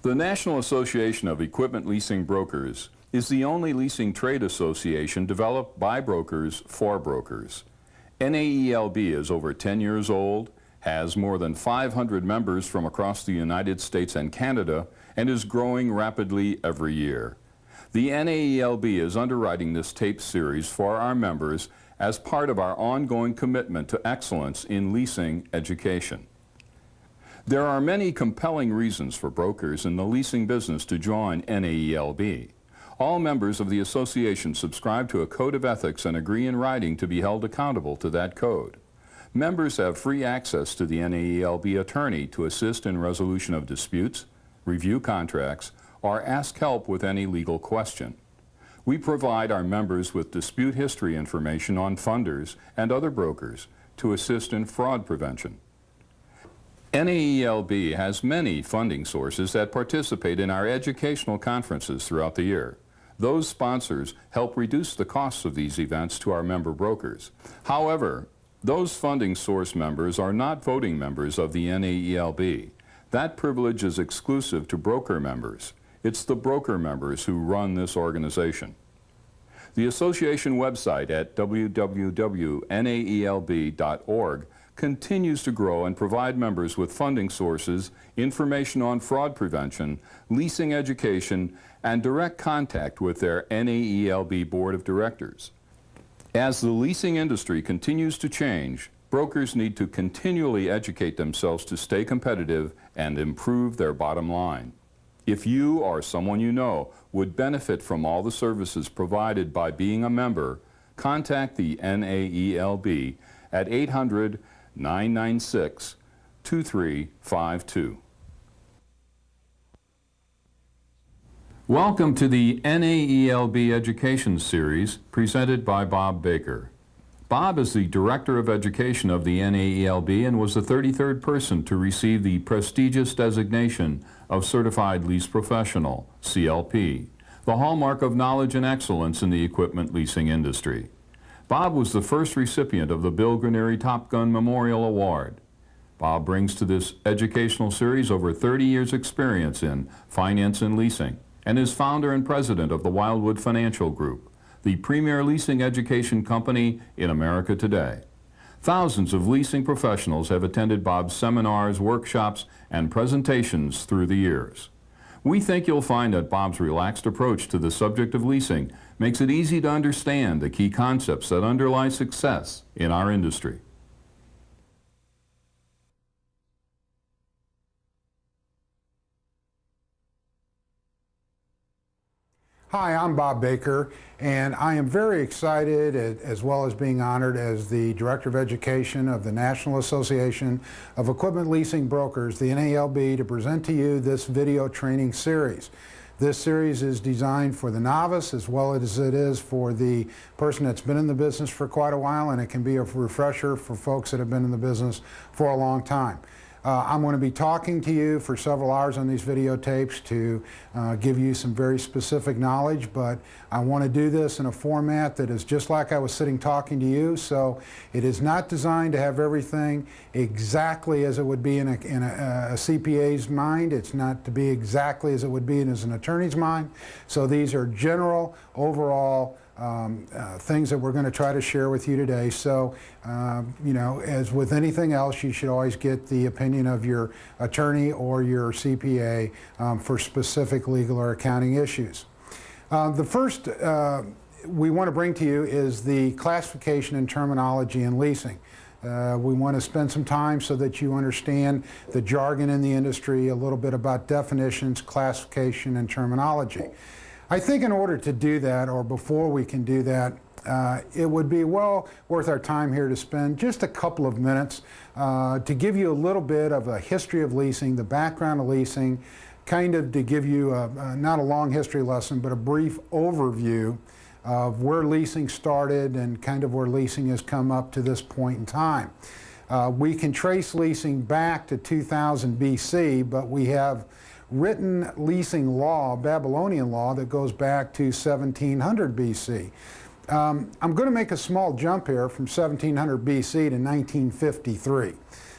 The National Association of Equipment Leasing Brokers is the only leasing trade association developed by brokers for brokers. NAELB is over 10 years old, has more than 500 members from across the United States and Canada, and is growing rapidly every year. The NAELB is underwriting this tape series for our members as part of our ongoing commitment to excellence in leasing education. There are many compelling reasons for brokers in the leasing business to join NAELB. All members of the association subscribe to a code of ethics and agree in writing to be held accountable to that code. Members have free access to the NAELB attorney to assist in resolution of disputes, review contracts, or ask help with any legal question. We provide our members with dispute history information on funders and other brokers to assist in fraud prevention. NAELB has many funding sources that participate in our educational conferences throughout the year. Those sponsors help reduce the costs of these events to our member brokers. However, those funding source members are not voting members of the NAELB. That privilege is exclusive to broker members. It's the broker members who run this organization. The association website at www.naelb.org continues to grow and provide members with funding sources, information on fraud prevention, leasing education, and direct contact with their NAELB Board of Directors. As the leasing industry continues to change, brokers need to continually educate themselves to stay competitive and improve their bottom line. If you or someone you know would benefit from all the services provided by being a member, contact the NAELB at 800-996-2352. Welcome to the NAELB Education Series presented by Bob Baker. Bob is the Director of Education of the NAELB and was the 33rd person to receive the prestigious designation of Certified Lease Professional, CLP, the hallmark of knowledge and excellence in the equipment leasing industry. Bob was the first recipient of the Bill Graneri Top Gun Memorial Award. Bob brings to this educational series over 30 years' experience in finance and leasing, and is founder and president of the Wildwood Financial Group, the premier leasing education company in America today. Thousands of leasing professionals have attended Bob's seminars, workshops, and presentations through the years. We think you'll find that Bob's relaxed approach to the subject of leasing makes it easy to understand the key concepts that underlie success in our industry. Hi, I'm Bob Baker, and I am very excited, as well as being honored as the Director of Education of the National Association of Equipment Leasing Brokers, the NAELB, to present to you this video training series. This series is designed for the novice as well as it is for the person that's been in the business for quite a while, and it can be a refresher for folks that have been in the business for a long time. I'm going to be talking to you for several hours on these videotapes to give you some very specific knowledge, but I want to do this in a format that is just like I was sitting talking to you, so it is not designed to have everything exactly as it would be in a CPA's mind. It's not to be exactly as it would be in as an attorney's mind. So these are general, overall things that we're going to try to share with you today. So, you know, as with anything else, you should always get the opinion of your attorney or your CPA for specific legal or accounting issues. The first we want to bring to you is the classification and terminology in leasing. We want to spend some time so that you understand the jargon in the industry, a little bit about definitions, classification, and terminology. I think in order to do that, or before we can do that, it would be well worth our time here to spend just a couple of minutes to give you a little bit of a history of leasing, the background of leasing, kind of to give you not a long history lesson, but a brief overview of where leasing started and kind of where leasing has come up to this point in time. We can trace leasing back to 2000 BC, but we have written leasing law, Babylonian law, that goes back to 1700 BC. I'm going to make a small jump here from 1700 BC to 1953.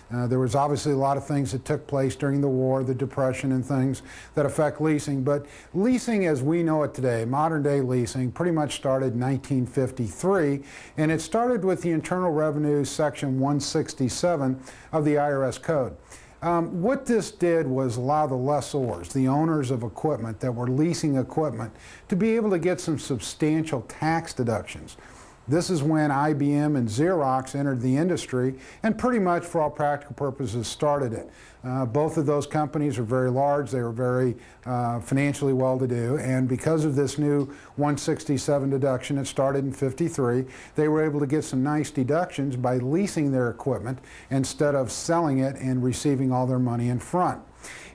There was obviously a lot of things that took place during the war, the Depression and things that affect leasing, but leasing as we know it today, modern day leasing, pretty much started in 1953, and it started with the Internal Revenue Section 167 of the IRS Code. What this did was allow the lessors, the owners of equipment that were leasing equipment, to be able to get some substantial tax deductions. This is when IBM and Xerox entered the industry and pretty much for all practical purposes started it. Both of those companies were very large, they were very financially well-to-do, and because of this new 167 deduction, it started in '53, they were able to get some nice deductions by leasing their equipment instead of selling it and receiving all their money in front.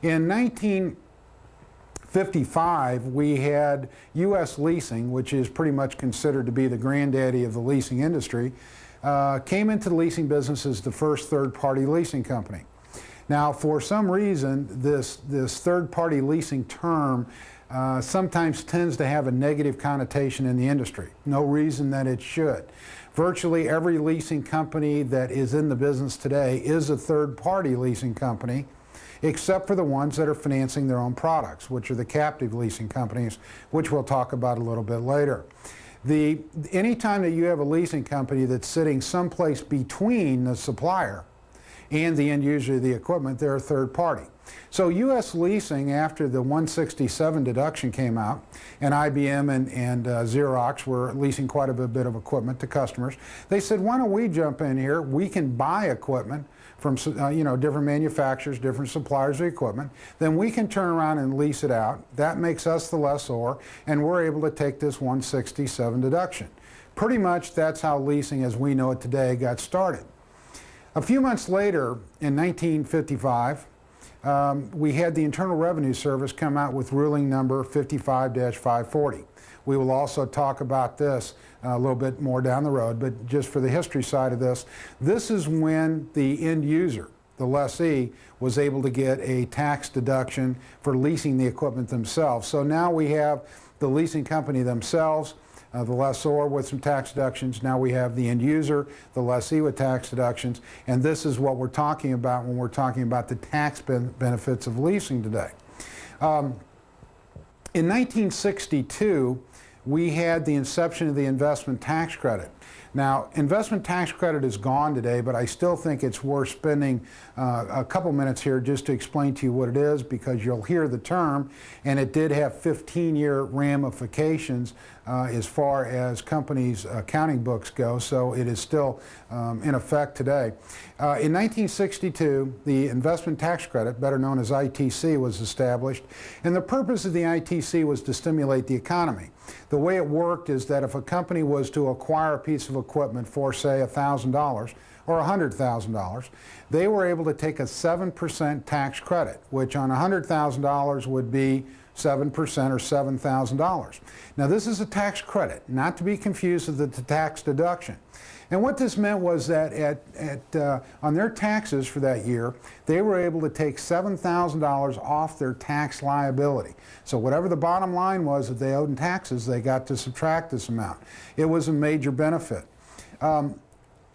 In 1955, we had U.S. Leasing, which is pretty much considered to be the granddaddy of the leasing industry, came into the leasing business as the first third-party leasing company. Now, for some reason, this third-party leasing term sometimes tends to have a negative connotation in the industry. No reason that it should. Virtually every leasing company that is in the business today is a third-party leasing company, except for the ones that are financing their own products, which are the captive leasing companies, which we'll talk about a little bit later. Anytime that you have a leasing company that's sitting someplace between the supplier and the end user of the equipment, they're a third party. So U.S. Leasing, after the 167 deduction came out, and IBM and Xerox were leasing quite a bit of equipment to customers, they said, why don't we jump in here? We can buy equipment from different manufacturers, different suppliers of equipment, then we can turn around and lease it out. That makes us the lessor, and we're able to take this 167 deduction. Pretty much that's how leasing as we know it today got started. A few months later, in 1955, we had the Internal Revenue Service come out with ruling number 55-540. We will also talk about this a little bit more down the road, but just for the history side of this, this is when the end user, the lessee, was able to get a tax deduction for leasing the equipment themselves. So now we have the leasing company themselves, the lessor with some tax deductions. Now we have the end user, the lessee with tax deductions, and this is what we're talking about when we're talking about the tax benefits of leasing today. In 1962, we had the inception of the investment tax credit. Now, investment tax credit is gone today, but I still think it's worth spending a couple minutes here just to explain to you what it is, because you'll hear the term, and it did have 15-year ramifications as far as companies' accounting books go, so it is still in effect today. In 1962, the investment tax credit, better known as ITC, was established, and the purpose of the ITC was to stimulate the economy. The way it worked is that if a company was to acquire a piece of equipment for, say, $1,000 or $100,000, they were able to take a 7% tax credit, which on $100,000 would be 7% or $7,000. Now, this is a tax credit, not to be confused with the tax deduction. And what this meant was that on their taxes for that year, they were able to take $7,000 off their tax liability. So whatever the bottom line was that they owed in taxes, they got to subtract this amount. It was a major benefit. The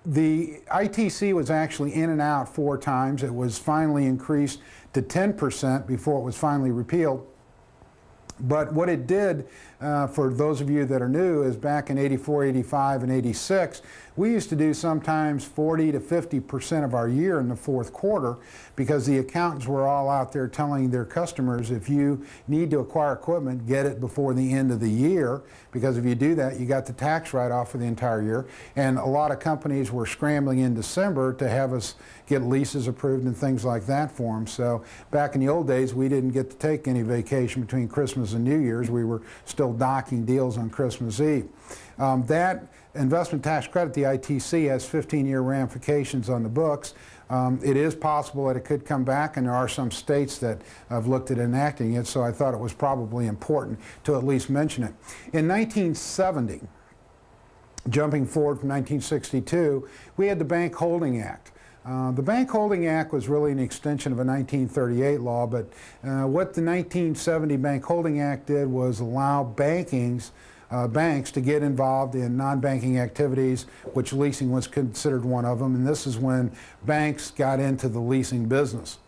ITC was actually in and out 4 times. It was finally increased to 10% before it was finally repealed. But what it did, for those of you that are new, is back in '84, '85, and '86, we used to do sometimes 40 to 50% of our year in the fourth quarter, because the accountants were all out there telling their customers, if you need to acquire equipment, get it before the end of the year, because if you do that, you got the tax write-off for the entire year. And a lot of companies were scrambling in December to have us get leases approved and things like that for them. So back in the old days, we didn't get to take any vacation between Christmas and New Year's. We were still docking deals on Christmas Eve. That investment tax credit, the ITC, has 15-year ramifications on the books. It is possible that it could come back, and there are some states that have looked at enacting it, so I thought it was probably important to at least mention it. In 1970, jumping forward from 1962, we had the Bank Holding Act. The Bank Holding Act was really an extension of a 1938 law, but what the 1970 Bank Holding Act did was allow bankings banks to get involved in non-banking activities, which leasing was considered one of them, and this is when banks got into the leasing business.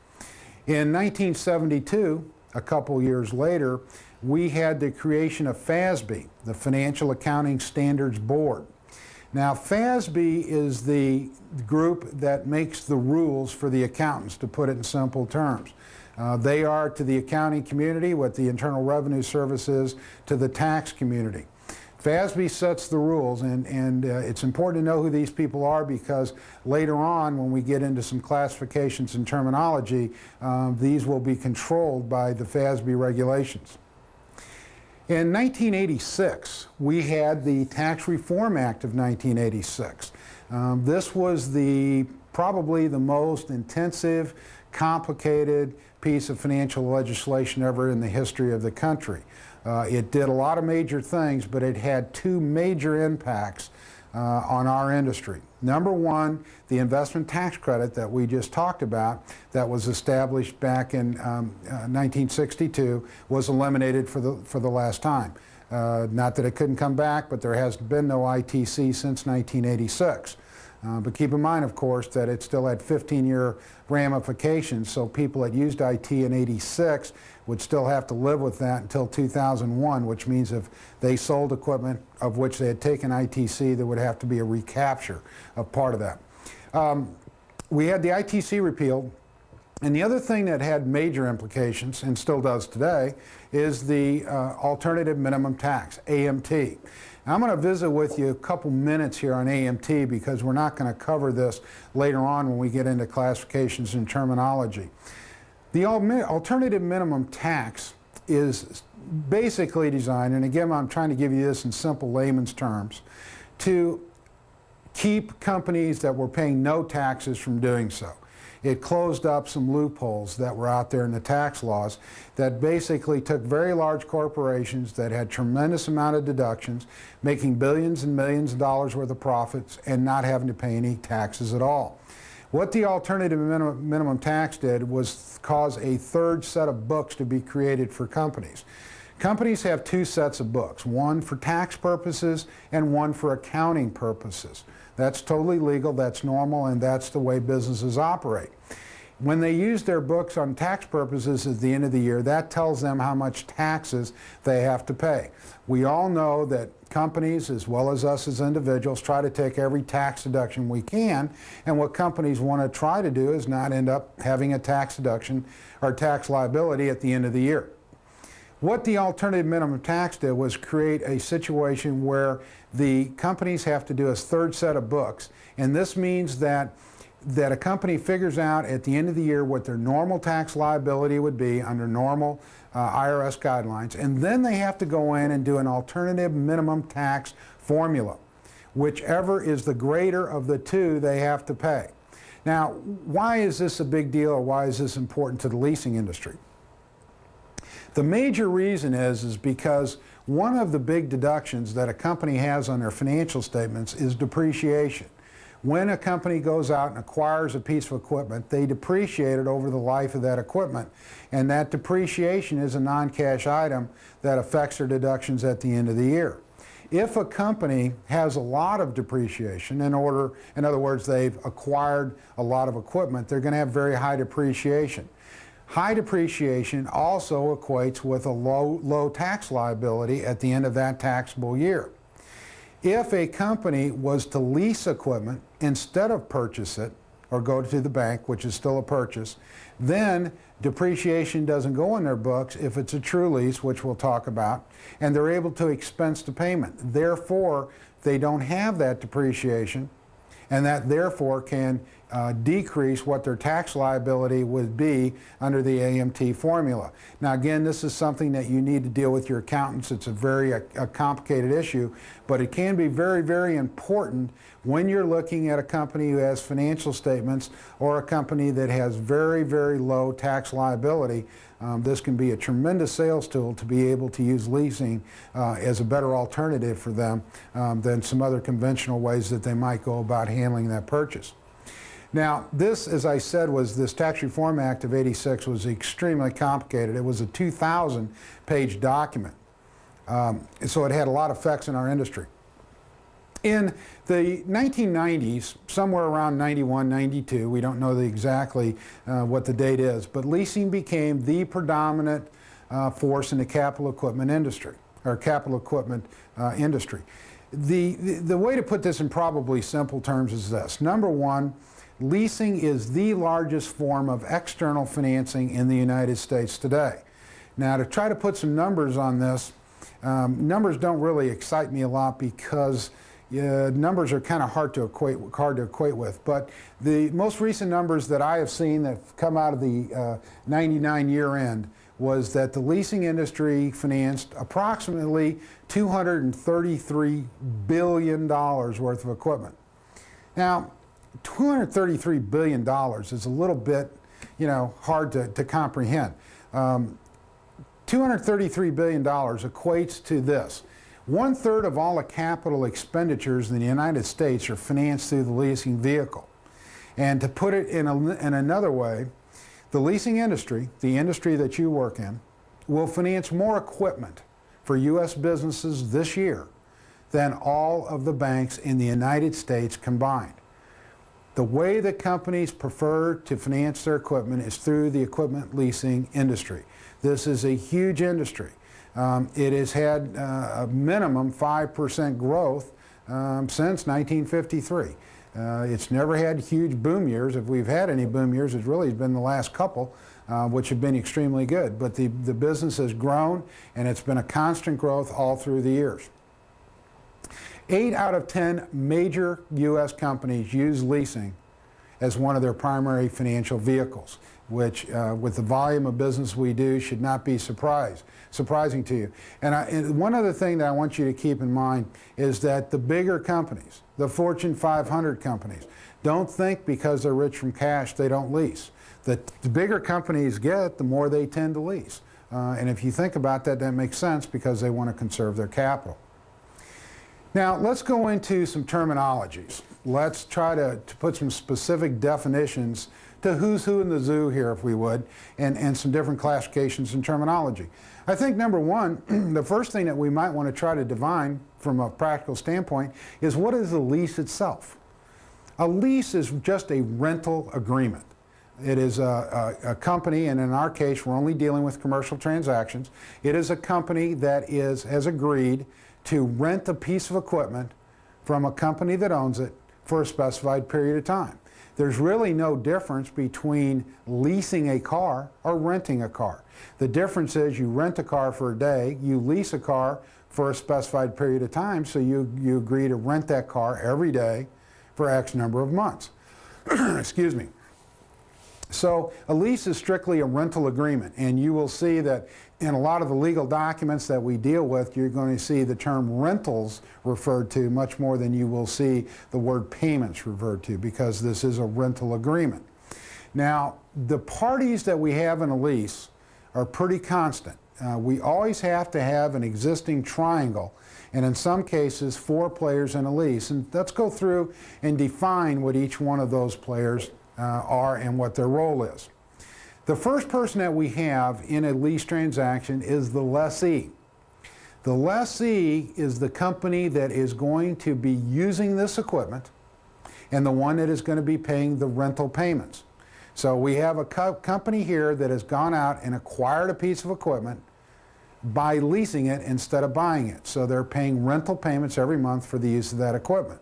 In 1972, a couple years later, we had the creation of FASB, the Financial Accounting Standards Board. Now, FASB is the group that makes the rules for the accountants, to put it in simple terms. They are to the accounting community what the Internal Revenue Service is to the tax community. FASB sets the rules, and it's important to know who these people are, because later on, when we get into some classifications and terminology, these will be controlled by the FASB regulations. In 1986, we had the Tax Reform Act of 1986. This was probably the most intensive, complicated piece of financial legislation ever in the history of the country. It did a lot of major things, but it had two major impacts on our industry. Number one, the investment tax credit that we just talked about, that was established back in 1962, was eliminated for the last time. Not that it couldn't come back, but there has been no ITC since 1986. But keep in mind, of course, that it still had 15-year ramifications, so people that used IT in '86 would still have to live with that until 2001, which means if they sold equipment of which they had taken ITC, there would have to be a recapture of part of that. We had the ITC repealed, and the other thing that had major implications, and still does today, is the alternative minimum tax, AMT. I'm going to visit with you a couple minutes here on AMT, because we're not going to cover this later on when we get into classifications and terminology. The alternative minimum tax is basically designed, and again I'm trying to give you this in simple layman's terms, to keep companies that were paying no taxes from doing so. It closed up some loopholes that were out there in the tax laws that basically took very large corporations that had tremendous amount of deductions, making billions and millions of dollars worth of profits, and not having to pay any taxes at all. What the alternative minimum tax did was cause a third set of books to be created for companies. Companies have two sets of books, one for tax purposes and one for accounting purposes. That's totally legal, that's normal, and that's the way businesses operate. When they use their books on tax purposes at the end of the year, that tells them how much taxes they have to pay. We all know that companies, as well as us as individuals, try to take every tax deduction we can, and what companies want to try to do is not end up having a tax deduction or tax liability at the end of the year. What the alternative minimum tax did was create a situation where the companies have to do a third set of books, and this means that a company figures out at the end of the year what their normal tax liability would be under normal IRS guidelines, and then they have to go in and do an alternative minimum tax formula. Whichever is the greater of the two, they have to pay. Now, why is this a big deal, or why is this important to the leasing industry? The major reason is because one of the big deductions that a company has on their financial statements is depreciation. When a company goes out and acquires a piece of equipment, they depreciate it over the life of that equipment, and that depreciation is a non-cash item that affects their deductions at the end of the year. If a company has a lot of depreciation, in other words, they've acquired a lot of equipment, they're going to have very high depreciation. High depreciation also equates with a low tax liability at the end of that taxable year. If a company was to lease equipment instead of purchase it, or go to the bank, which is still a purchase, then depreciation doesn't go in their books if it's a true lease, which we'll talk about, and they're able to expense the payment. Therefore, they don't have that depreciation, and that therefore can decrease what their tax liability would be under the AMT formula. Now again, this is something that you need to deal with your accountants. It's a very complicated issue, but it can be very, very important when you're looking at a company who has financial statements or a company that has very, very low tax liability. This can be a tremendous sales tool to be able to use leasing as a better alternative for them than some other conventional ways that they might go about handling that purchase. Now, this, as I said, this Tax Reform Act of '86 was extremely complicated. It was a 2,000-page document. So it had a lot of effects in our industry. In the 1990s, somewhere around 91, 92, we don't know exactly what the date is, but leasing became the predominant force in the capital equipment industry, or capital equipment industry. The way to put this in probably simple terms is this. Number one, leasing is the largest form of external financing in the United States today. Now, to try to put some numbers on this, numbers don't really excite me a lot because numbers are kind of hard to equate with. But the most recent numbers that I have seen that have come out of the 99 year end was that the leasing industry financed approximately $233 billion worth of equipment. Now, $233 billion is a little bit, hard to comprehend. $233 billion equates to this. 1/3 of all the capital expenditures in the United States are financed through the leasing vehicle. And to put it in another way, the leasing industry, the industry that you work in, will finance more equipment for U.S. businesses this year than all of the banks in the United States combined. The way that companies prefer to finance their equipment is through the equipment leasing industry. This is a huge industry. It has had a minimum 5% growth since 1953. It's never had huge boom years. If we've had any boom years, it's really been the last couple, which have been extremely good. But the business has grown, and it's been a constant growth all through the years. 8 out of 10 major U.S. companies use leasing as one of their primary financial vehicles, which with the volume of business we do should not be surprising to you. And one other thing that I want you to keep in mind is that the bigger companies, the Fortune 500 companies, don't think because they're rich from cash they don't lease. The bigger companies get, the more they tend to lease. And if you think about that, that makes sense because they want to conserve their capital. Now, let's go into some terminologies. Let's try to put some specific definitions to who's who in the zoo here, if we would, and some different classifications and terminology. I think number one, the first thing that we might want to try to define from a practical standpoint is what is a lease itself? A lease is just a rental agreement. It is a company, and in our case, we're only dealing with commercial transactions. It is a company that has agreed to rent a piece of equipment from a company that owns it for a specified period of time. There's really no difference between leasing a car or renting a car. The difference is you rent a car for a day, you lease a car for a specified period of time, so you agree to rent that car every day for X number of months. Excuse me. So a lease is strictly a rental agreement, and you will see that in a lot of the legal documents that we deal with, you're going to see the term rentals referred to much more than you will see the word payments referred to, because this is a rental agreement. Now, the parties that we have in a lease are pretty constant. We always have to have an existing triangle, and in some cases 4 players in a lease. And let's go through and define what each one of those players are and what their role is. The first person that we have in a lease transaction is the lessee. The lessee is the company that is going to be using this equipment and the one that is going to be paying the rental payments. So we have a company here that has gone out and acquired a piece of equipment by leasing it instead of buying it. So they're paying rental payments every month for the use of that equipment.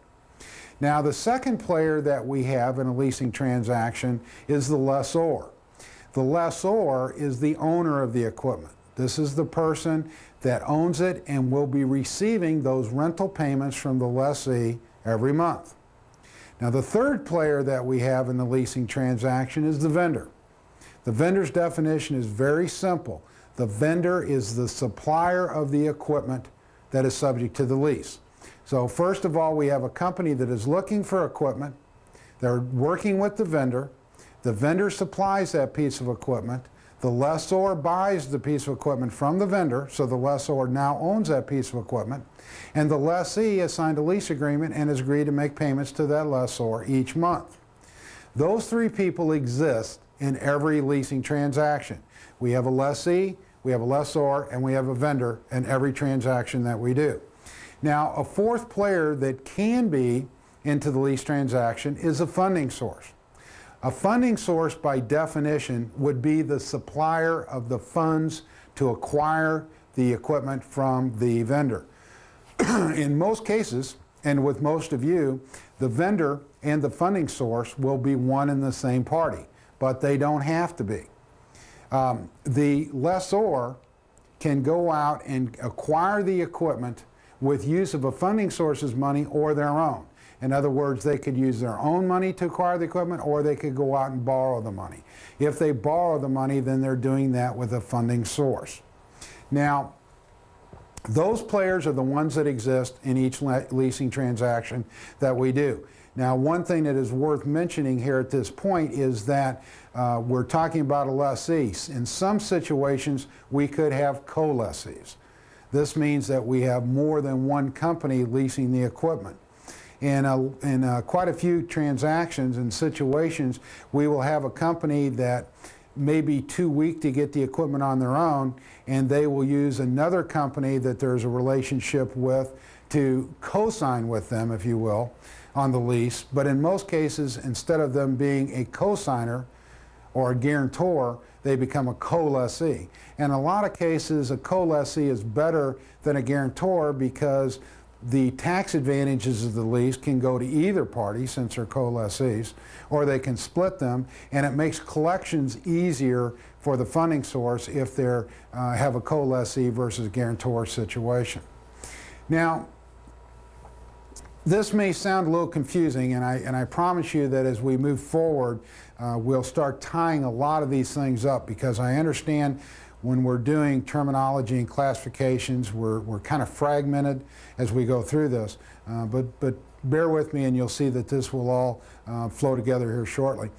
Now, the second player that we have in a leasing transaction is the lessor. The lessor is the owner of the equipment. This is the person that owns it and will be receiving those rental payments from the lessee every month. Now, the third player that we have in the leasing transaction is the vendor. The vendor's definition is very simple. The vendor is the supplier of the equipment that is subject to the lease. So first of all, we have a company that is looking for equipment. They're working with the vendor. The vendor supplies that piece of equipment. The lessor buys the piece of equipment from the vendor, so the lessor now owns that piece of equipment. And the lessee has signed a lease agreement and has agreed to make payments to that lessor each month. Those 3 people exist in every leasing transaction. We have a lessee, we have a lessor, and we have a vendor in every transaction that we do. Now, a fourth player that can be into the lease transaction is a funding source. A funding source, by definition, would be the supplier of the funds to acquire the equipment from the vendor. In most cases, and with most of you, the vendor and the funding source will be one and the same party, but they don't have to be. The lessor can go out and acquire the equipment with use of a funding source's money or their own. In other words, they could use their own money to acquire the equipment, or they could go out and borrow the money. If they borrow the money, then they're doing that with a funding source. Now, those players are the ones that exist in each leasing transaction that we do. Now, one thing that is worth mentioning here at this point is that we're talking about a lessee. In some situations, we could have co-lessees. This means that we have more than one company leasing the equipment. In quite a few transactions and situations, we will have a company that may be too weak to get the equipment on their own, and they will use another company that there's a relationship with to co-sign with them, if you will, on the lease. But in most cases, instead of them being a co-signer or a guarantor, they become a co-lessee. In a lot of cases, a co-lessee is better than a guarantor because the tax advantages of the lease can go to either party since they're co-lessees, or they can split them, and it makes collections easier for the funding source if they have a co-lessee versus a guarantor situation. Now, this may sound a little confusing, and I promise you that as we move forward, we'll start tying a lot of these things up, because I understand when we're doing terminology and classifications, we're kind of fragmented as we go through this. But bear with me and you'll see that this will all flow together here shortly.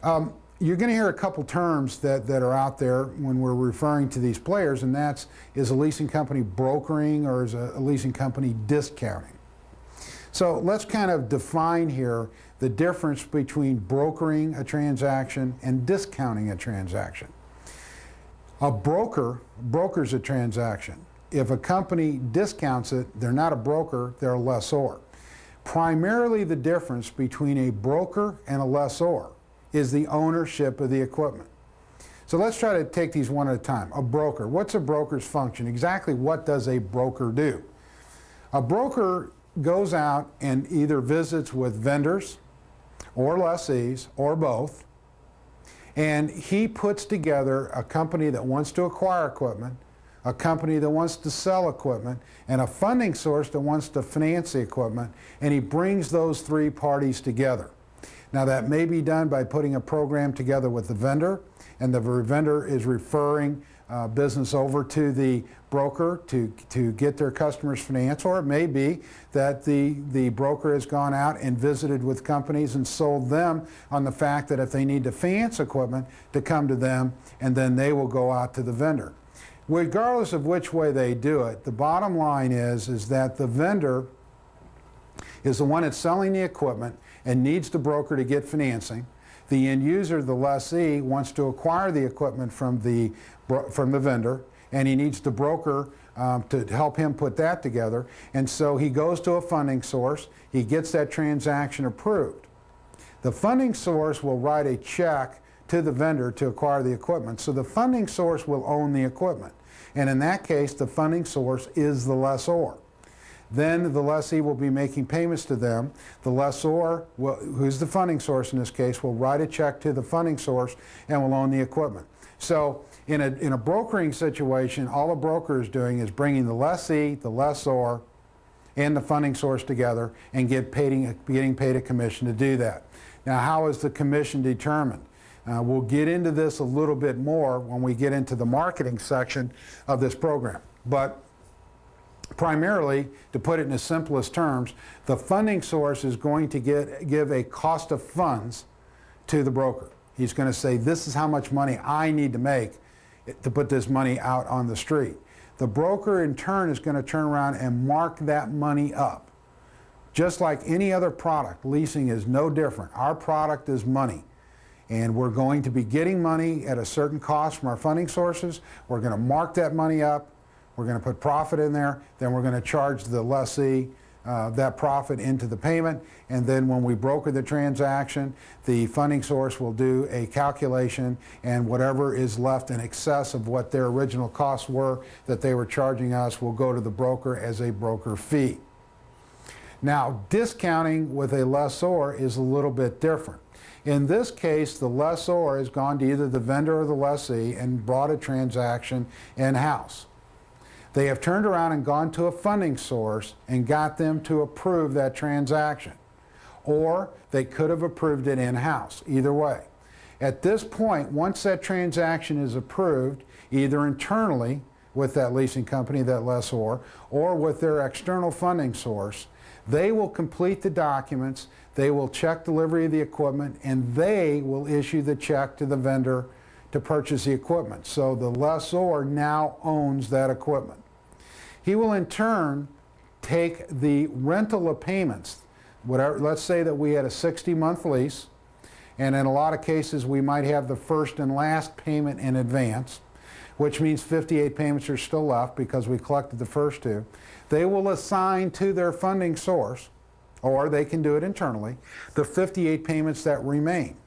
You're going to hear a couple terms that are out there when we're referring to these players, and that's, is a leasing company brokering or is a leasing company discounting? So let's kind of define here the difference between brokering a transaction and discounting a transaction. A broker brokers a transaction. If a company discounts it, they're not a broker, they're a lessor. Primarily the difference between a broker and a lessor is the ownership of the equipment. So let's try to take these one at a time. A broker, what's a broker's function? Exactly what does a broker do? A broker goes out and either visits with vendors or lessees or both, and he puts together a company that wants to acquire equipment, a company that wants to sell equipment, and a funding source that wants to finance the equipment, and he brings those three parties together. Now, that may be done by putting a program together with the vendor, and the vendor is referring business over to the broker to get their customers financed, or it may be that the broker has gone out and visited with companies and sold them on the fact that if they need to finance equipment, to come to them, and then they will go out to the vendor. Regardless of which way they do it, the bottom line is that the vendor is the one that's selling the equipment and needs the broker to get financing. The end user, the lessee, wants to acquire the equipment from the vendor, and he needs the broker to help him put that together. And so he goes to a funding source, he gets that transaction approved. The funding source will write a check to the vendor to acquire the equipment. So the funding source will own the equipment. And in that case, the funding source is the lessor. Then the lessee will be making payments to them. The lessor, who's the funding source in this case, will write a check to the funding source and will own the equipment. So in a brokering situation, all a broker is doing is bringing the lessee, the lessor, and the funding source together and getting paid a commission to do that. Now, how is the commission determined? We'll get into this a little bit more when we get into the marketing section of this program. But primarily, to put it in the simplest terms, the funding source is going to give a cost of funds to the broker. He's going to say, this is how much money I need to make to put this money out on the street. The broker, in turn, is going to turn around and mark that money up. Just like any other product, leasing is no different. Our product is money. and we're going to be getting money at a certain cost from our funding sources. We're going to mark that money up. We're going to put profit in there. Then we're going to charge the lessee that profit into the payment, and then when we broker the transaction, the funding source will do a calculation, and whatever is left in excess of what their original costs were that they were charging us will go to the broker as a broker fee. Now, discounting with a lessor is a little bit different. In this case, the lessor has gone to either the vendor or the lessee and brought a transaction in-house. They have turned around and gone to a funding source and got them to approve that transaction. Or they could have approved it in-house, either way. At this point, once that transaction is approved, either internally with that leasing company, that lessor, or with their external funding source, they will complete the documents, they will check delivery of the equipment, and they will issue the check to the vendor to purchase the equipment. So the lessor now owns that equipment. He will in turn take the rental of payments. Let's say that we had a 60-month lease, and in a lot of cases we might have the first and last payment in advance, which means 58 payments are still left because we collected the first two. They will assign to their funding source, or they can do it internally, the 58 payments that remain.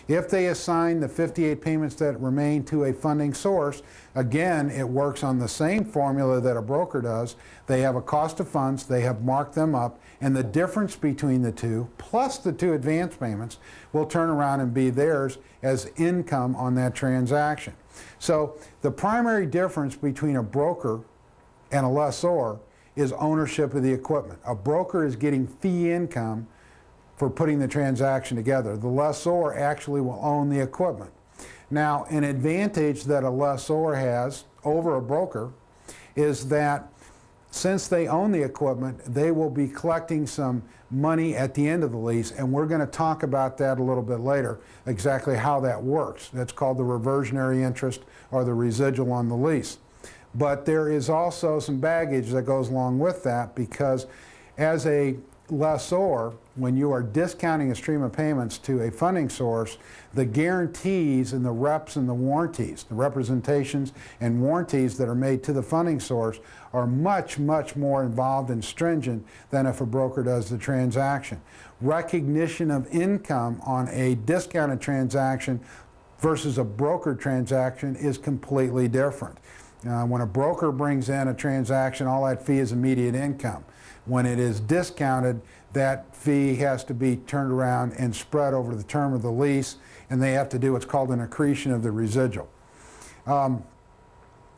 If they assign the 58 payments that remain to a funding source, again, it works on the same formula that a broker does. They have a cost of funds, they have marked them up, and the difference between the two, plus the two advance payments, will turn around and be theirs as income on that transaction. So the primary difference between a broker and a lessor is ownership of the equipment. A broker is getting fee income for putting the transaction together. The lessor actually will own the equipment. Now, an advantage that a lessor has over a broker is that since they own the equipment, they will be collecting some money at the end of the lease, and we're going to talk about that a little bit later, exactly how that works. That's called the reversionary interest or the residual on the lease. But there is also some baggage that goes along with that, because as a lessor, when you are discounting a stream of payments to a funding source, the guarantees and the reps and the warranties, the representations and warranties that are made to the funding source are much, much more involved and stringent than if a broker does the transaction. Recognition of income on a discounted transaction versus a broker transaction is completely different. When a broker brings in a transaction, all that fee is immediate income. When it is discounted, that fee has to be turned around and spread over the term of the lease, and they have to do what's called an accretion of the residual.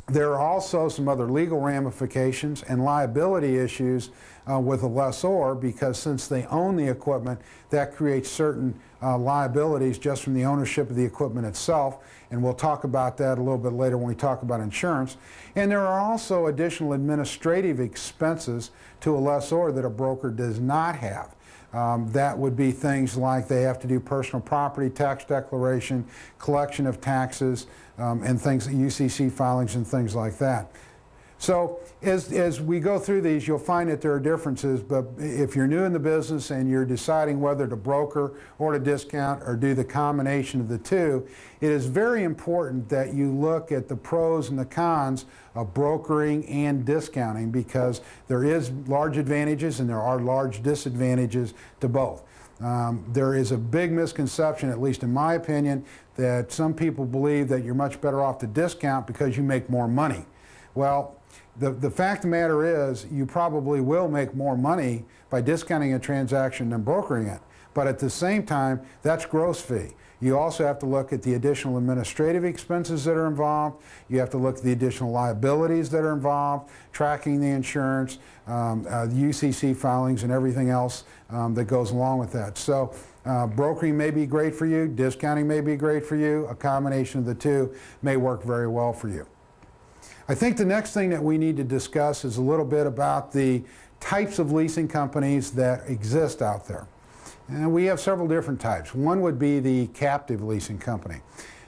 There are also some other legal ramifications and liability issues with a lessor, because since they own the equipment, that creates certain liabilities just from the ownership of the equipment itself, and we'll talk about that a little bit later when we talk about insurance. And there are also additional administrative expenses to a lessor that a broker does not have. That would be things like they have to do personal property tax declaration, collection of taxes, and things, UCC filings and things like that. So as we go through these, you'll find that there are differences, but if you're new in the business and you're deciding whether to broker or to discount or do the combination of the two, it is very important that you look at the pros and the cons of brokering and discounting, because there is large advantages and there are large disadvantages to both. There is a big misconception, at least in my opinion, that some people believe that you're much better off to discount because you make more money. Well, the fact of the matter is you probably will make more money by discounting a transaction than brokering it. But at the same time, that's gross fee. You also have to look at the additional administrative expenses that are involved. You have to look at the additional liabilities that are involved, tracking the insurance, the UCC filings, and everything else that goes along with that. So brokering may be great for you, discounting may be great for you, a combination of the two may work very well for you. I think the next thing that we need to discuss is a little bit about the types of leasing companies that exist out there. And we have several different types. One would be the captive leasing company.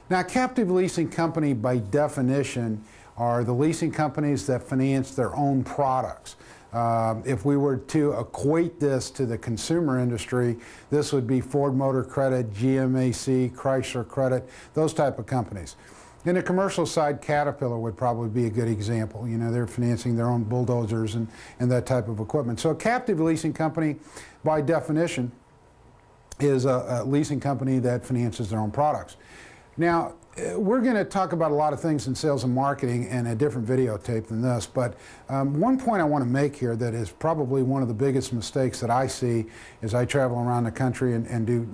Now, a captive leasing company, by definition, are the leasing companies that finance their own products. If we were to equate this to the consumer industry, this would be Ford Motor Credit, GMAC, Chrysler Credit, those type of companies. In the commercial side, Caterpillar would probably be a good example. You know, they're financing their own bulldozers and that type of equipment. So a captive leasing company, by definition, is a leasing company that finances their own products. Now, we're going to talk about a lot of things in sales and marketing in a different videotape than this, but one point I want to make here that is probably one of the biggest mistakes that I see as I travel around the country and do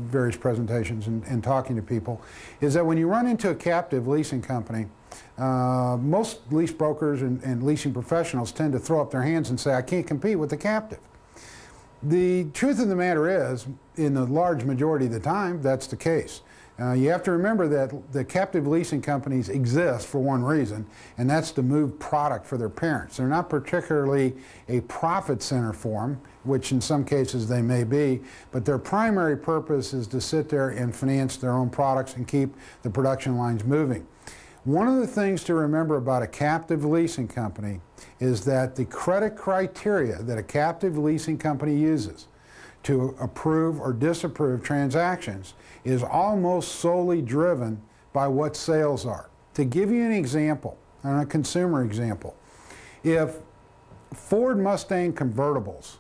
various presentations and talking to people, is that when you run into a captive leasing company, most lease brokers and leasing professionals tend to throw up their hands and say, I can't compete with the captive. The truth of the matter is, in the large majority of the time, that's the case. You have to remember that the captive leasing companies exist for one reason, and that's to move product for their parents. They're not particularly a profit center for them, which in some cases they may be, but their primary purpose is to sit there and finance their own products and keep the production lines moving. One of the things to remember about a captive leasing company is that the credit criteria that a captive leasing company uses to approve or disapprove transactions is almost solely driven by what sales are. To give you an example, a consumer example, if Ford Mustang convertibles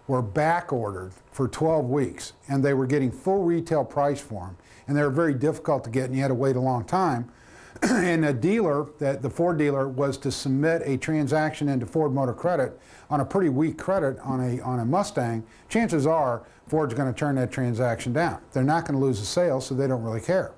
were back ordered for 12 weeks and they were getting full retail price for them, and they were very difficult to get and you had to wait a long time, and a dealer, the Ford dealer, was to submit a transaction into Ford Motor Credit on a pretty weak credit on a Mustang, chances are Ford's going to turn that transaction down. They're not going to lose the sale, so they don't really care.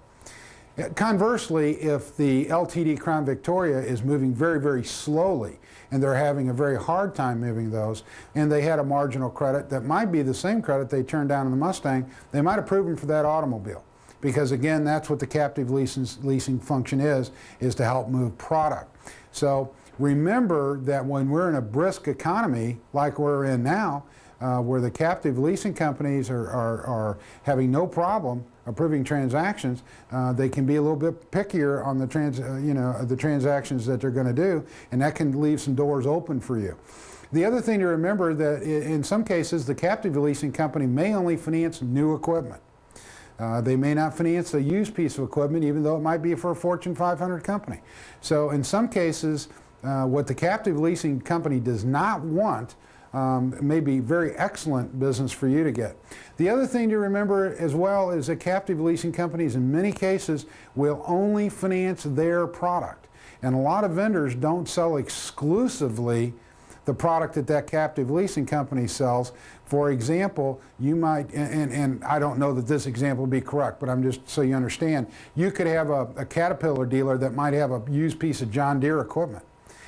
Conversely, if the LTD Crown Victoria is moving very, very slowly and they're having a very hard time moving those, and they had a marginal credit that might be the same credit they turned down in the Mustang, they might approve them for that automobile. Because again, that's what the captive leasing function is to help move product. So remember that when we're in a brisk economy like we're in now, where the captive leasing companies are having no problem approving transactions, they can be a little bit pickier on the transactions that they're going to do, and that can leave some doors open for you. The other thing to remember that in some cases, the captive leasing company may only finance new equipment. They may not finance a used piece of equipment, even though it might be for a Fortune 500 company. So in some cases, what the captive leasing company does not want may be very excellent business for you to get. The other thing to remember as well is that captive leasing companies in many cases will only finance their product. And a lot of vendors don't sell exclusively the product that captive leasing company sells. For example, you might, and I don't know that this example would be correct, but I'm just so you understand, you could have a Caterpillar dealer that might have a used piece of John Deere equipment,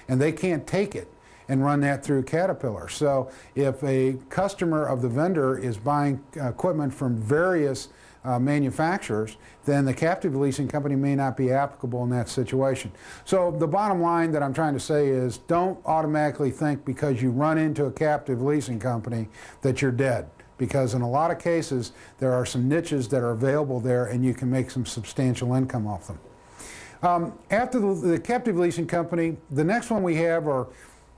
and they can't take it and run that through Caterpillar. So if a customer of the vendor is buying equipment from various manufacturers, then the captive leasing company may not be applicable in that situation. So the bottom line that I'm trying to say is don't automatically think because you run into a captive leasing company that you're dead, because in a lot of cases there are some niches that are available there and you can make some substantial income off them. After the captive leasing company, the next one we have are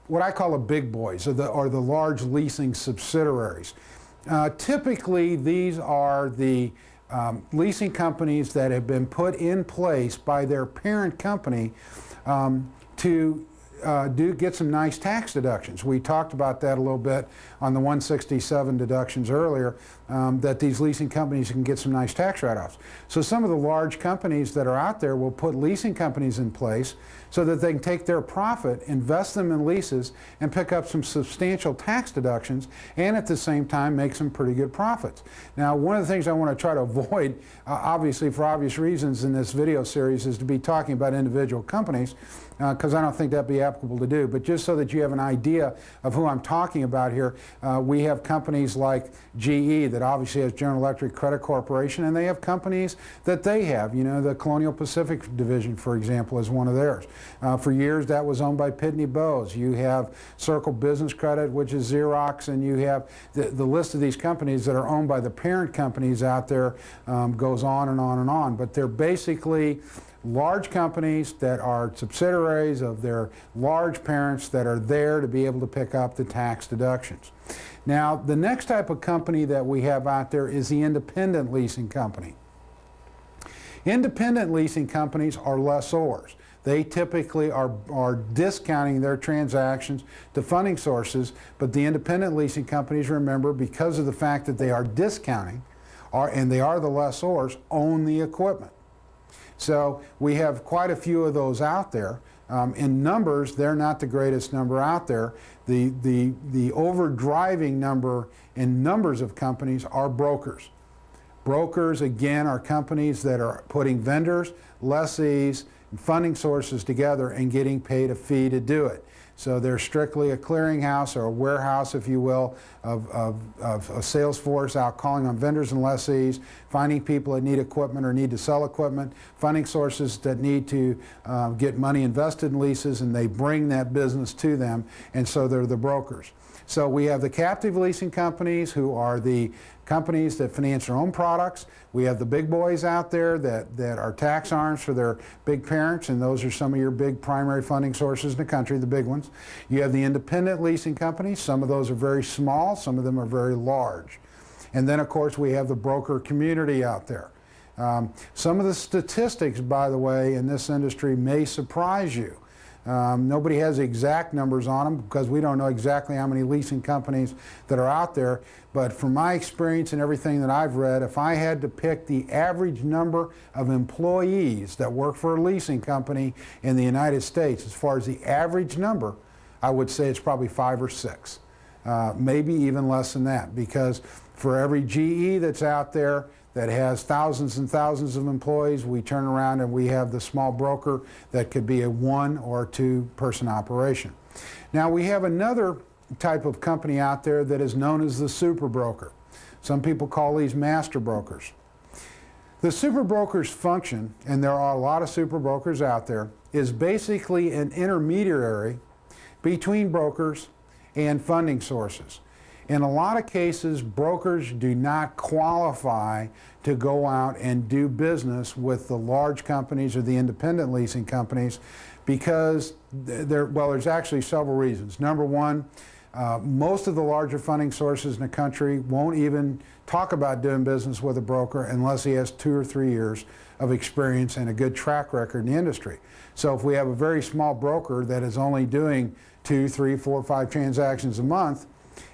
what I call the big boys, or the large leasing subsidiaries. Typically these are the leasing companies that have been put in place by their parent company to get some nice tax deductions. We talked about that a little bit on the 167 deductions earlier, that these leasing companies can get some nice tax write-offs. So some of the large companies that are out there will put leasing companies in place so that they can take their profit, invest them in leases, and pick up some substantial tax deductions, and at the same time make some pretty good profits. Now, one of the things I want to try to avoid, obviously for obvious reasons in this video series, is to be talking about individual companies, because I don't think that'd be applicable to do. But just so that you have an idea of who I'm talking about here, we have companies like GE that obviously has General Electric Credit Corporation, and they have companies that they have. You know, the Colonial Pacific Division, for example, is one of theirs. For years, that was owned by Pitney Bowes. You have Circle Business Credit, which is Xerox, and you have the list of these companies that are owned by the parent companies out there goes on and on and on. But they're basically large companies that are subsidiaries of their large parents that are there to be able to pick up the tax deductions. Now, the next type of company that we have out there is the independent leasing company. Independent leasing companies are lessors. They typically are discounting their transactions to funding sources, but the independent leasing companies, remember, because of the fact that they are discounting, and they are the lessors, own the equipment. So we have quite a few of those out there. In numbers, they're not the greatest number out there. The overdriving number in numbers of companies are brokers. Brokers, again, are companies that are putting vendors, lessees, and funding sources together and getting paid a fee to do it. So they're strictly a clearinghouse or a warehouse, if you will, of a sales force out calling on vendors and lessees, finding people that need equipment or need to sell equipment, funding sources that need to get money invested in leases, and they bring that business to them, and so they're the brokers. So we have the captive leasing companies, who are the companies that finance their own products. We have the big boys out there that are tax arms for their big parents, and those are some of your big primary funding sources in the country, the big ones. You have the independent leasing companies. Some of those are very small, some of them are very large. And then, of course, we have the broker community out there. Some of the statistics, by the way, in this industry may surprise you. Nobody has exact numbers on them because we don't know exactly how many leasing companies that are out there. But from my experience and everything that I've read, if I had to pick the average number of employees that work for a leasing company in the United States, as far as the average number, I would say it's probably 5 or 6. Maybe even less than that, because for every GE that's out there that has thousands and thousands of employees, we turn around and we have the small broker that could be a 1 or 2 person operation. Now, we have another type of company out there that is known as the super broker. Some people call these master brokers. The super broker's function, and there are a lot of super brokers out there, is basically an intermediary between brokers and funding sources. In a lot of cases, brokers do not qualify to go out and do business with the large companies or the independent leasing companies because there's actually several reasons. Number one, most of the larger funding sources in the country won't even talk about doing business with a broker unless he has 2 or 3 years of experience and a good track record in the industry. So if we have a very small broker that is only doing 2, 3, 4, 5 transactions a month,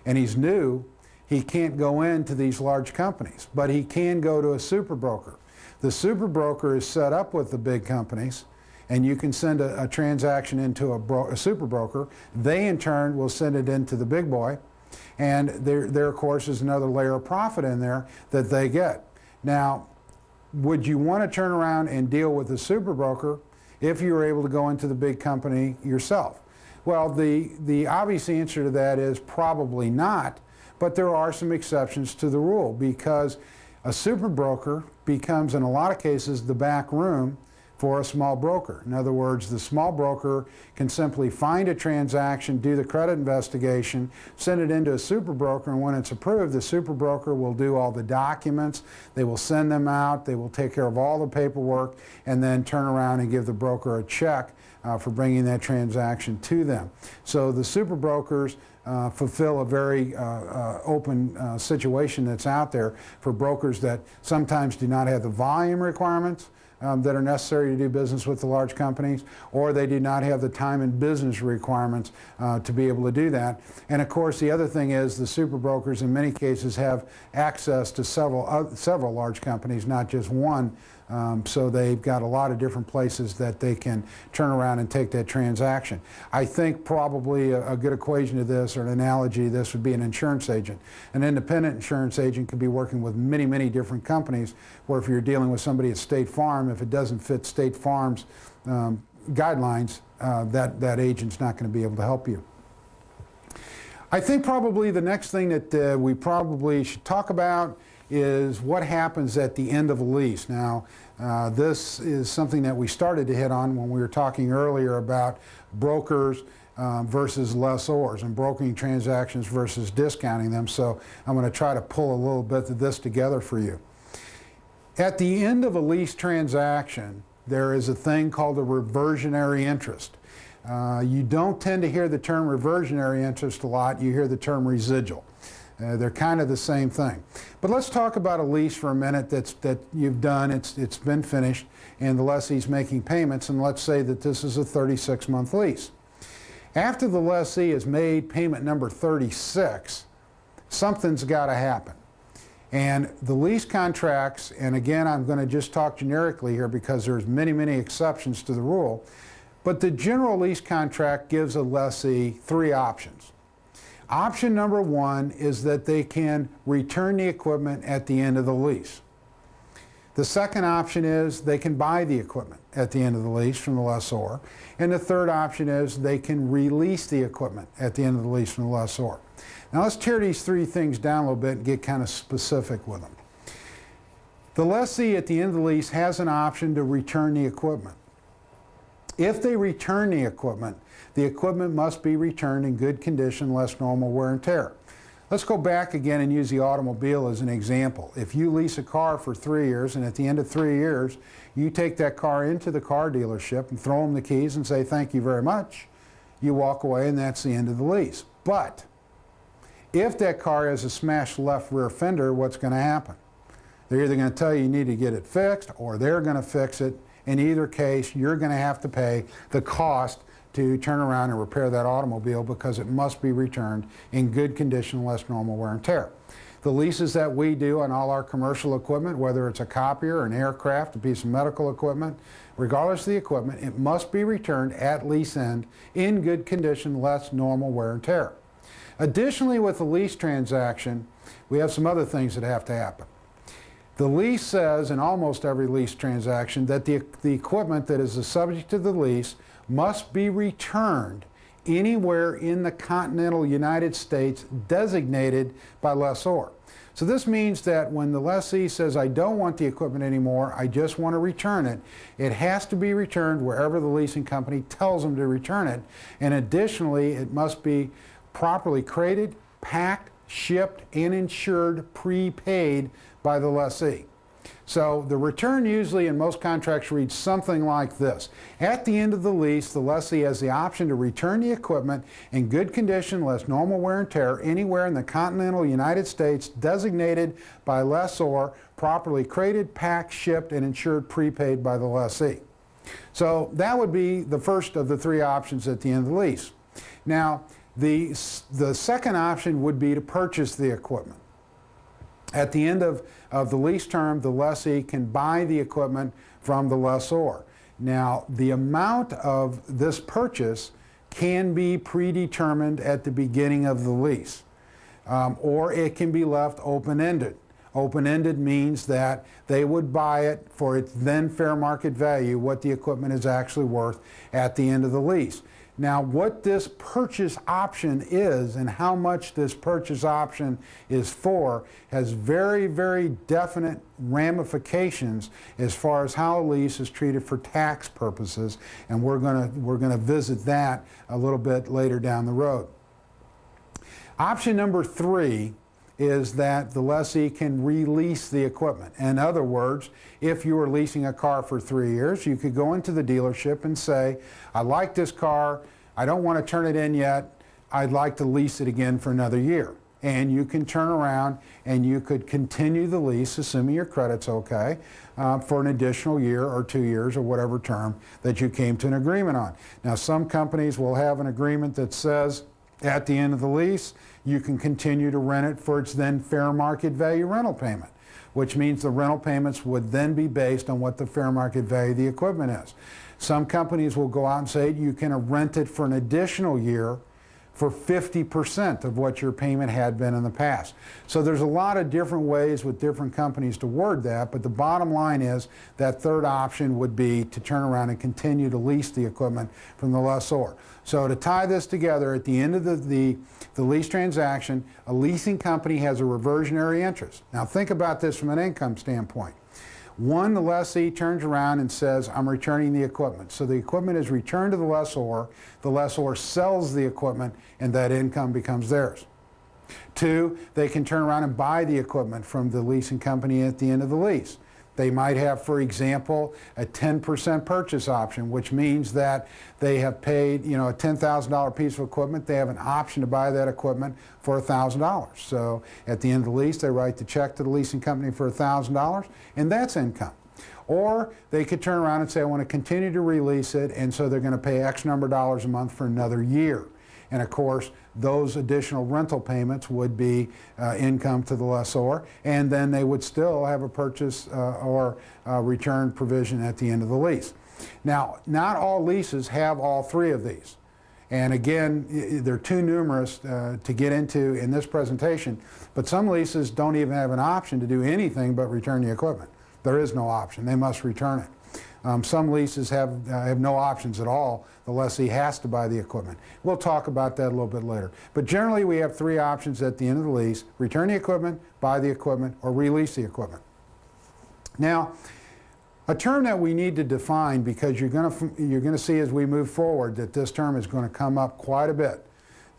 and he's new, he can't go into these large companies, but he can go to a super broker. The super broker is set up with the big companies, and you can send a transaction into a super broker. They, in turn, will send it into the big boy, and there, of course, is another layer of profit in there that they get. Now, would you want to turn around and deal with the super broker if you were able to go into the big company yourself? Well, the obvious answer to that is probably not, but there are some exceptions to the rule, because a super broker becomes, in a lot of cases, the back room for a small broker. In other words, the small broker can simply find a transaction, do the credit investigation, send it into a super broker, and when it's approved, the super broker will do all the documents, they will send them out, they will take care of all the paperwork, and then turn around and give the broker a check for bringing that transaction to them. So the super brokers fulfill a very open situation that's out there for brokers that sometimes do not have the volume requirements that are necessary to do business with the large companies, or they do not have the time and business requirements to be able to do that. And of course, the other thing is the super brokers in many cases have access to several large companies, not just one. So they've got a lot of different places that they can turn around and take that transaction. I think probably a good equation to this, or an analogy to this, would be an insurance agent. An independent insurance agent could be working with many, many different companies, where if you're dealing with somebody at State Farm, if it doesn't fit State Farm's guidelines, that agent's not going to be able to help you. I think probably the next thing that we probably should talk about is what happens at the end of a lease. Now, this is something that we started to hit on when we were talking earlier about brokers versus lessors, and brokering transactions versus discounting them. So I'm going to try to pull a little bit of this together for you. At the end of a lease transaction, there is a thing called a reversionary interest. You don't tend to hear the term reversionary interest a lot. You hear the term residual. They're kind of the same thing. But let's talk about a lease for a minute that you've done. It's been finished, and the lessee's making payments, and let's say that this is a 36-month lease. After the lessee has made payment number 36, something's got to happen. And the lease contracts, and again, I'm going to just talk generically here because there's many, many exceptions to the rule, but the general lease contract gives a lessee three options. Option number one is that they can return the equipment at the end of the lease. The second option is they can buy the equipment at the end of the lease from the lessor. And the third option is they can release the equipment at the end of the lease from the lessor. Now let's tear these three things down a little bit and get kind of specific with them. The lessee at the end of the lease has an option to return the equipment. If they return the equipment must be returned in good condition, less normal wear and tear. Let's go back again and use the automobile as an example. If you lease a car for 3 years, and at the end of 3 years, you take that car into the car dealership and throw them the keys and say, "Thank you very much," you walk away and that's the end of the lease. But if that car has a smashed left rear fender, what's going to happen? They're either going to tell you you need to get it fixed, or they're going to fix it. In either case, you're going to have to pay the cost to turn around and repair that automobile because it must be returned in good condition, less normal wear and tear. The leases that we do on all our commercial equipment, whether it's a copier, an aircraft, a piece of medical equipment, regardless of the equipment, it must be returned at lease end in good condition, less normal wear and tear. Additionally, with the lease transaction, we have some other things that have to happen. The lease says in almost every lease transaction that the equipment that is the subject of the lease must be returned anywhere in the continental United States designated by lessor. So this means that when the lessee says, "I don't want the equipment anymore, I just want to return it," it has to be returned wherever the leasing company tells them to return it. And additionally, it must be properly crated, packed, shipped, and insured prepaid by the lessee. So the return usually in most contracts reads something like this. At the end of the lease, the lessee has the option to return the equipment in good condition, less normal wear and tear, anywhere in the continental United States designated by lessor, properly crated, packed, shipped, and insured prepaid by the lessee. So that would be the first of the three options at the end of the lease. Now, the second option would be to purchase the equipment. At the end of the lease term, the lessee can buy the equipment from the lessor. Now, the amount of this purchase can be predetermined at the beginning of the lease, or it can be left open-ended. Open-ended means that they would buy it for its then fair market value, what the equipment is actually worth at the end of the lease. Now, what this purchase option is and how much this purchase option is for has very, very definite ramifications as far as how a lease is treated for tax purposes, and we're gonna visit that a little bit later down the road. Option number 3 is that the lessee can release the equipment. In other words, if you were leasing a car for 3 years, you could go into the dealership and say, "I like this car, I don't want to turn it in yet, I'd like to lease it again for another year." And you can turn around and you could continue the lease, assuming your credit's okay, for an additional year or 2 years or whatever term that you came to an agreement on. Now, some companies will have an agreement that says at the end of the lease, you can continue to rent it for its then fair market value rental payment, which means the rental payments would then be based on what the fair market value of the equipment is. Some companies will go out and say you can rent it for an additional year for 50% of what your payment had been in the past. So there's a lot of different ways with different companies to word that, but the bottom line is that third option would be to turn around and continue to lease the equipment from the lessor. So to tie this together, at the end of the lease transaction, a leasing company has a reversionary interest. Now think about this from an income standpoint. One, the lessee turns around and says, "I'm returning the equipment." So the equipment is returned to the lessor sells the equipment, and that income becomes theirs. Two, they can turn around and buy the equipment from the leasing company at the end of the lease. They might have, for example, a 10% purchase option, which means that they have paid, a $10,000 piece of equipment. They have an option to buy that equipment for $1,000. So at the end of the lease, they write the check to the leasing company for $1,000, and that's income. Or they could turn around and say, I want to continue to release it, and so they're going to pay X number of dollars a month for another year. And of course, those additional rental payments would be income to the lessor, and then they would still have a purchase or return provision at the end of the lease. Now, not all leases have all three of these. And again, they're too numerous to get into in this presentation, but some leases don't even have an option to do anything but return the equipment. There is no option. They must return it. Some leases have no options at all. The lessee has to buy the equipment. We'll talk about that a little bit later. But generally, we have three options at the end of the lease: return the equipment, buy the equipment, or release the equipment. Now, a term that we need to define, because you're going to see as we move forward that this term is going to come up quite a bit.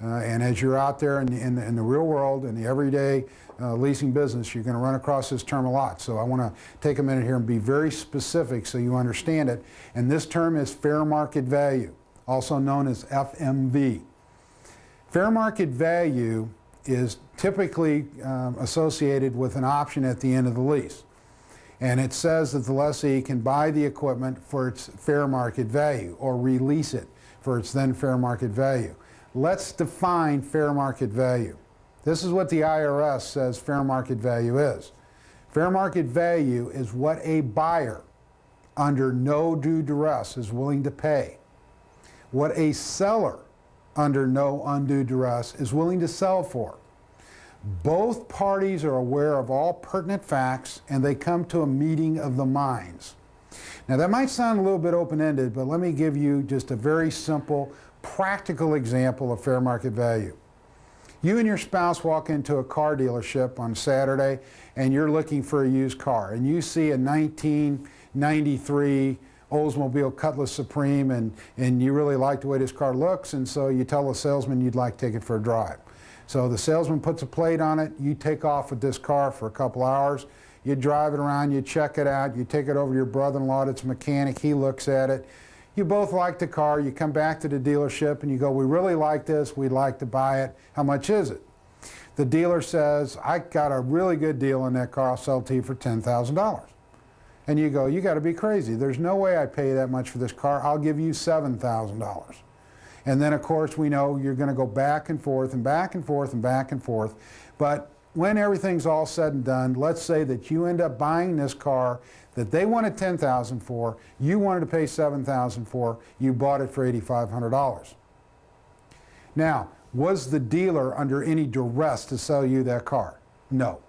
And as you're out there in the real world, in the everyday leasing business, you're going to run across this term a lot. So I want to take a minute here and be very specific so you understand it. And this term is fair market value, also known as FMV. Fair market value is typically associated with an option at the end of the lease. And it says that the lessee can buy the equipment for its fair market value or release it for its then fair market value. Let's define fair market value. This is what the IRS says fair market value is. Fair market value is what a buyer under no due duress is willing to pay, what a seller under no undue duress is willing to sell for. Both parties are aware of all pertinent facts, and they come to a meeting of the minds. Now that might sound a little bit open-ended, but let me give you just a very simple, practical example of fair market value. You and your spouse walk into a car dealership on Saturday, and you're looking for a used car, and you see a 1993 Oldsmobile Cutlass Supreme, and you really like the way this car looks, and so you tell the salesman you'd like to take it for a drive. So the salesman puts a plate on it, you take off with this car for a couple hours, you drive it around, you check it out, you take it over to your brother-in-law that's a mechanic, he looks at it. You both like the car, you come back to the dealership and you go, we really like this, we'd like to buy it, how much is it? The dealer says, I got a really good deal on that car, I'll sell it to you for $10,000. And you go, you got to be crazy, there's no way I'd pay that much for this car, I'll give you $7,000. And then of course we know you're going to go back and forth and back and forth and back and forth. But when everything's all said and done, let's say that you end up buying this car that they wanted $10,000 for, you wanted to pay $7,000 for, you bought it for $8,500. Now, was the dealer under any duress to sell you that car? No.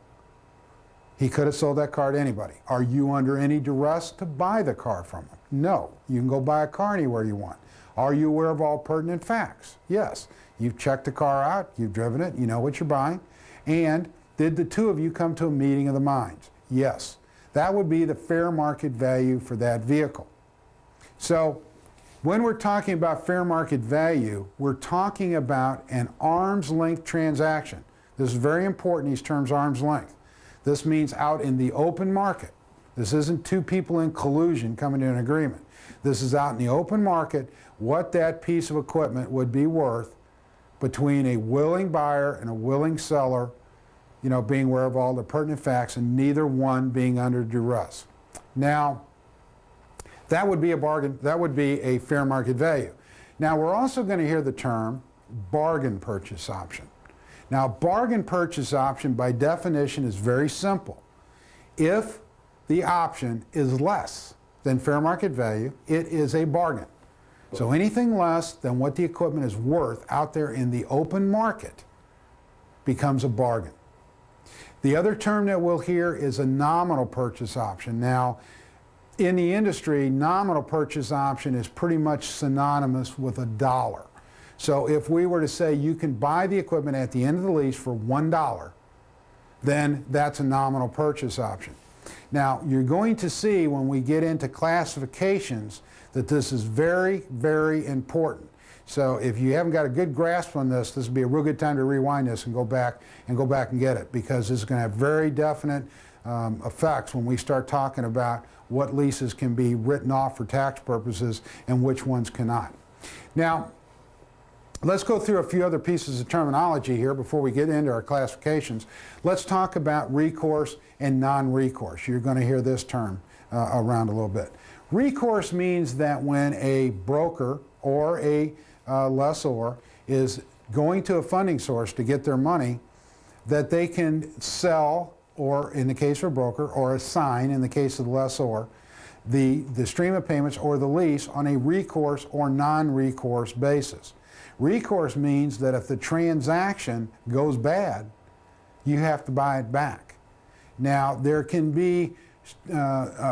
He could have sold that car to anybody. Are you under any duress to buy the car from him? No. You can go buy a car anywhere you want. Are you aware of all pertinent facts? Yes. You've checked the car out, you've driven it, you know what you're buying. And did the two of you come to a meeting of the minds? Yes. That would be the fair market value for that vehicle. So when we're talking about fair market value, we're talking about an arm's length transaction. This is very important, these terms arm's length. This means out in the open market. This isn't two people in collusion coming to an agreement. This is out in the open market, what that piece of equipment would be worth between a willing buyer and a willing seller, being aware of all the pertinent facts and neither one being under duress. Now, that would be a bargain, that would be a fair market value. Now, we're also going to hear the term bargain purchase option. Now, bargain purchase option by definition is very simple. If the option is less than fair market value, it is a bargain. So anything less than what the equipment is worth out there in the open market becomes a bargain. The other term that we'll hear is a nominal purchase option. Now, in the industry, nominal purchase option is pretty much synonymous with a dollar. So if we were to say you can buy the equipment at the end of the lease for $1, then that's a nominal purchase option. Now, you're going to see when we get into classifications that this is very, very important. So if you haven't got a good grasp on this, this would be a real good time to rewind this and go back and get it, because this is going to have very definite effects when we start talking about what leases can be written off for tax purposes and which ones cannot. Now, let's go through a few other pieces of terminology here before we get into our classifications. Let's talk about recourse and non-recourse. You're going to hear this term around a little bit. Recourse means that when a broker or a lessor is going to a funding source to get their money, that they can sell, or in the case of a broker, or assign, in the case of the lessor, the stream of payments or the lease on a recourse or non-recourse basis. Recourse means that if the transaction goes bad, you have to buy it back. Now, there can be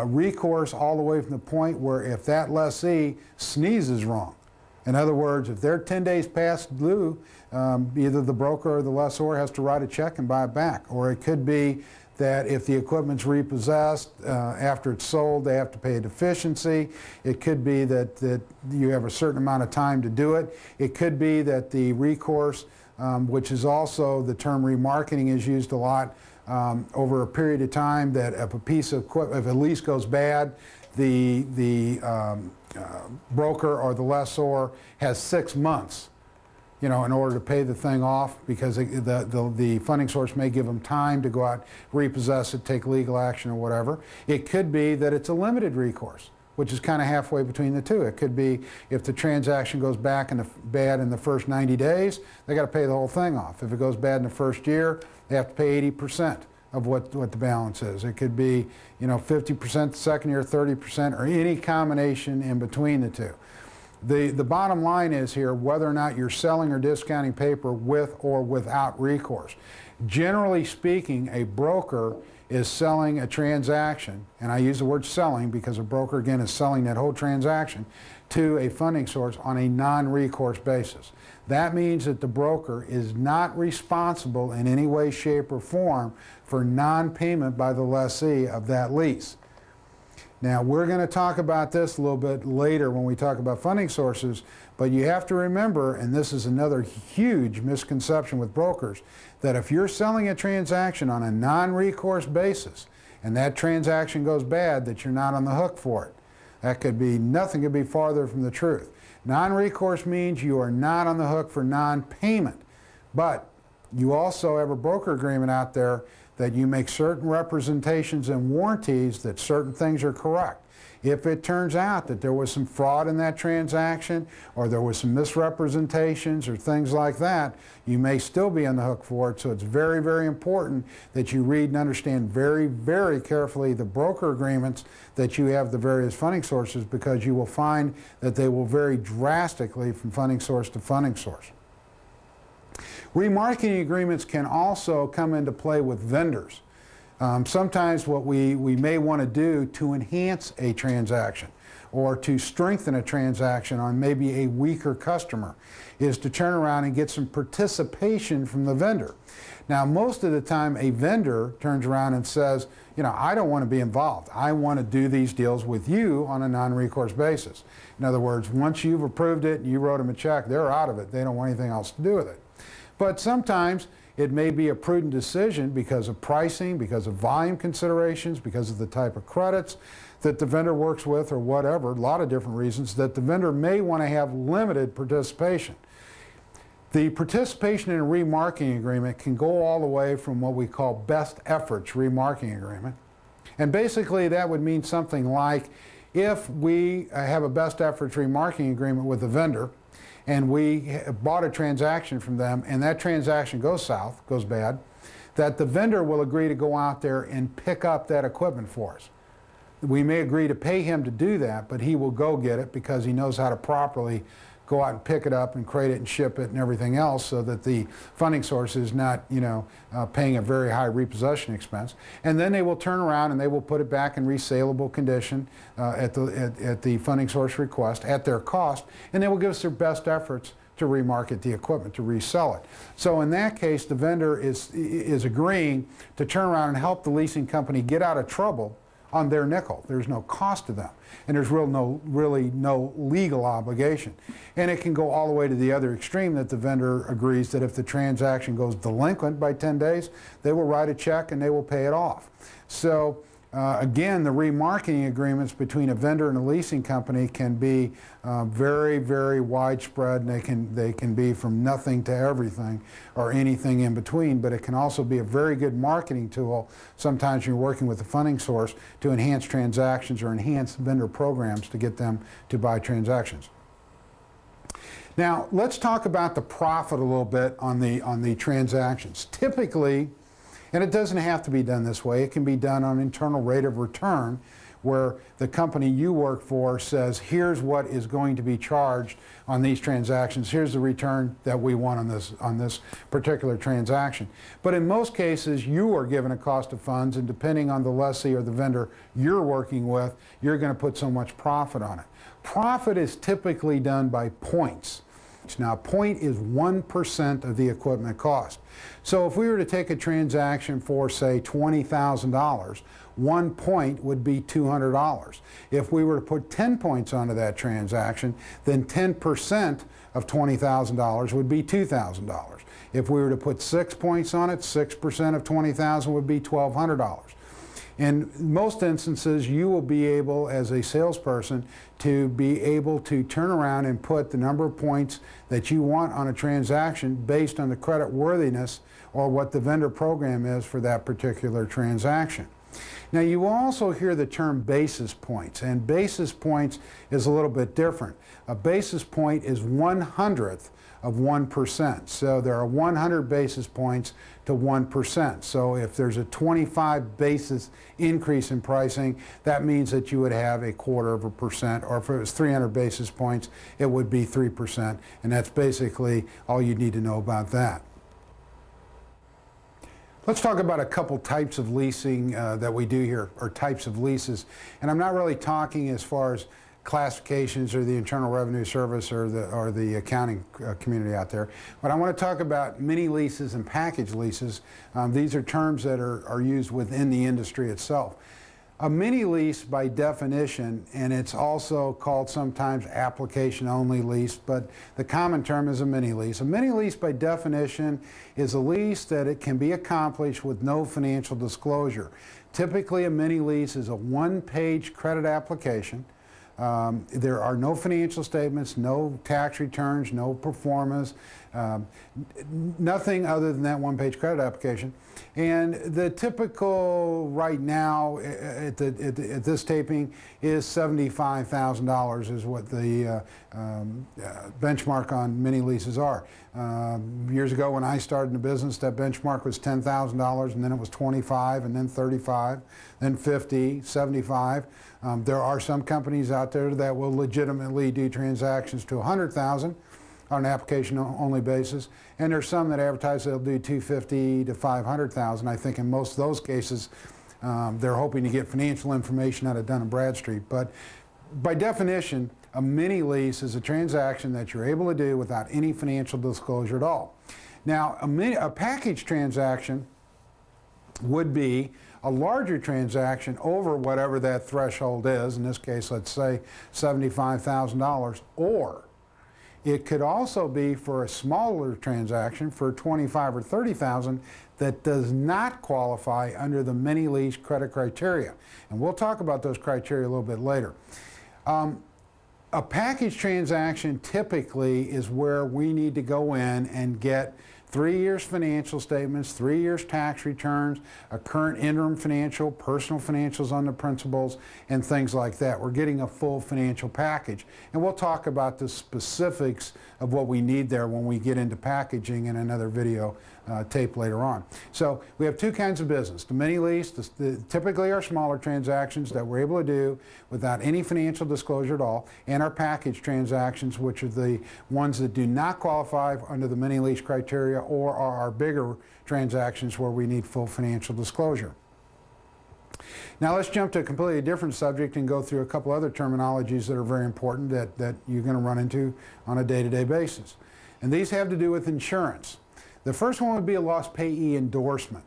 recourse all the way from the point where if that lessee sneezes wrong, in other words, if they're 10 days past due, either the broker or the lessor has to write a check and buy it back. Or it could be that if the equipment's repossessed, after it's sold, they have to pay a deficiency. It could be that you have a certain amount of time to do it. It could be that the recourse, which is also the term remarketing is used a lot, over a period of time, that if a piece of equipment, if a lease goes bad, the broker or the lessor has 6 months, in order to pay the thing off, because the funding source may give them time to go out, repossess it, take legal action or whatever. It could be that it's a limited recourse, which is kind of halfway between the two. It could be if the transaction goes bad in the first 90 days, they got to pay the whole thing off. If it goes bad in the first year, they have to pay 80% of what the balance is. It could be 50% the second year, 30%, or any combination in between the two. The bottom line is here whether or not you're selling or discounting paper with or without recourse. Generally speaking, a broker is selling a transaction, and I use the word selling because a broker, again, is selling that whole transaction to a funding source on a non-recourse basis. That means that the broker is not responsible in any way, shape, or form for non-payment by the lessee of that lease. Now, we're going to talk about this a little bit later when we talk about funding sources, but you have to remember, and this is another huge misconception with brokers, that if you're selling a transaction on a non-recourse basis and that transaction goes bad, that you're not on the hook for it. That could be, nothing could be farther from the truth. Non-recourse means you are not on the hook for non-payment, but you also have a broker agreement out there that you make certain representations and warranties that certain things are correct. If it turns out that there was some fraud in that transaction, or there was some misrepresentations or things like that, you may still be on the hook for it. So it's very, very important that you read and understand very, very carefully the broker agreements that you have the various funding sources, because you will find that they will vary drastically from funding source to funding source. Remarketing agreements can also come into play with vendors. Sometimes what we may want to do to enhance a transaction or to strengthen a transaction on maybe a weaker customer is to turn around and get some participation from the vendor. Now, most of the time a vendor turns around and says, I don't want to be involved. I want to do these deals with you on a non-recourse basis. In other words, once you've approved it and you wrote them a check, they're out of it. They don't want anything else to do with it. But sometimes it may be a prudent decision because of pricing, because of volume considerations, because of the type of credits that the vendor works with, or whatever, a lot of different reasons, that the vendor may want to have limited participation. The participation in a remarketing agreement can go all the way from what we call best efforts remarketing agreement. And basically that would mean something like, if we have a best efforts remarketing agreement with a vendor, and we bought a transaction from them, and that transaction goes south, goes bad, that the vendor will agree to go out there and pick up that equipment for us. We may agree to pay him to do that, but he will go get it because he knows how to properly go out and pick it up and crate it and ship it and everything else, so that the funding source is not, paying a very high repossession expense. And then they will turn around and they will put it back in resaleable condition at the funding source request at their cost, and they will give us their best efforts to remarket the equipment, to resell it. So in that case, the vendor is agreeing to turn around and help the leasing company get out of trouble on their nickel. There's no cost to them, and there's really no legal obligation. And it can go all the way to the other extreme, that the vendor agrees that if the transaction goes delinquent by 10 days, they will write a check and they will pay it off. So again, the remarketing agreements between a vendor and a leasing company can be very widespread, and they can be from nothing to everything or anything in between, but it can also be a very good marketing tool sometimes you're working with a funding source to enhance transactions or enhance vendor programs to get them to buy transactions. Now let's talk about the profit a little bit on the transactions. Typically, and it doesn't have to be done this way, it can be done on internal rate of return, where the company you work for says, here's what is going to be charged on these transactions, here's the return that we want on this particular transaction. But in most cases, you are given a cost of funds, and depending on the lessee or the vendor you're working with, you're going to put so much profit on it. Profit is typically done by points. Now, a point is 1% of the equipment cost. So if we were to take a transaction for, say, $20,000, 1 point would be $200. If we were to put 10 points onto that transaction, then 10% of $20,000 would be $2,000. If we were to put 6 points on it, 6% of $20,000 would be $1,200. In most instances, you will be able, as a salesperson, to be able to turn around and put the number of points that you want on a transaction based on the credit worthiness or what the vendor program is for that particular transaction. Now, you will also hear the term basis points, and basis points is a little bit different. A basis point is 1/100th of 1%. So there are 100 basis points to 1%. So if there's a 25 basis increase in pricing, that means that you would have 1/4%, or if it was 300 basis points, it would be 3%. And that's basically all you need to know about that. Let's talk about a couple types of leasing that we do here, or types of leases. And I'm not really talking as far as classifications or the Internal Revenue Service or the accounting community out there, but I want to talk about mini leases and package leases. These are terms that are used within the industry itself. A mini lease, by definition, and it's also called sometimes application-only lease, but the common term is a mini lease. A mini lease, by definition, is a lease that it can be accomplished with no financial disclosure. Typically, a mini lease is a one-page credit application. There are no financial statements, no tax returns, no pro formas, nothing other than that one-page credit application. And the typical right now at this taping is $75,000 is what the benchmark on mini leases are. Years ago when I started in the business, that benchmark was $10,000, and then it was $25,000, and then $35,000, then $50,000, $75,000. There are some companies out there that will legitimately do transactions to $100,000 on an application-only basis, and there's some that advertise they'll do $250,000 to $500,000. I think in most of those cases, they're hoping to get financial information out of Dun & Bradstreet. But by definition, a mini lease is a transaction that you're able to do without any financial disclosure at all. Now, a package transaction would be a larger transaction over whatever that threshold is. In this case, let's say $75,000, or it could also be for a smaller transaction for $25,000 or $30,000 that does not qualify under the mini lease credit criteria. And we'll talk about those criteria a little bit later. A package transaction typically is where we need to go in and get 3 years financial statements, 3 years tax returns, a current interim financial, personal financials on the principals, and things like that. We're getting a full financial package. And we'll talk about the specifics of what we need there when we get into packaging in another video tape later on. So we have two kinds of business. The mini lease, typically are smaller transactions that we're able to do without any financial disclosure at all, and our package transactions, which are the ones that do not qualify under the mini lease criteria or are our bigger transactions where we need full financial disclosure. Now let's jump to a completely different subject and go through a couple other terminologies that are very important that you're going to run into on a day-to-day basis. And these have to do with insurance. The first one would be a lost payee endorsement.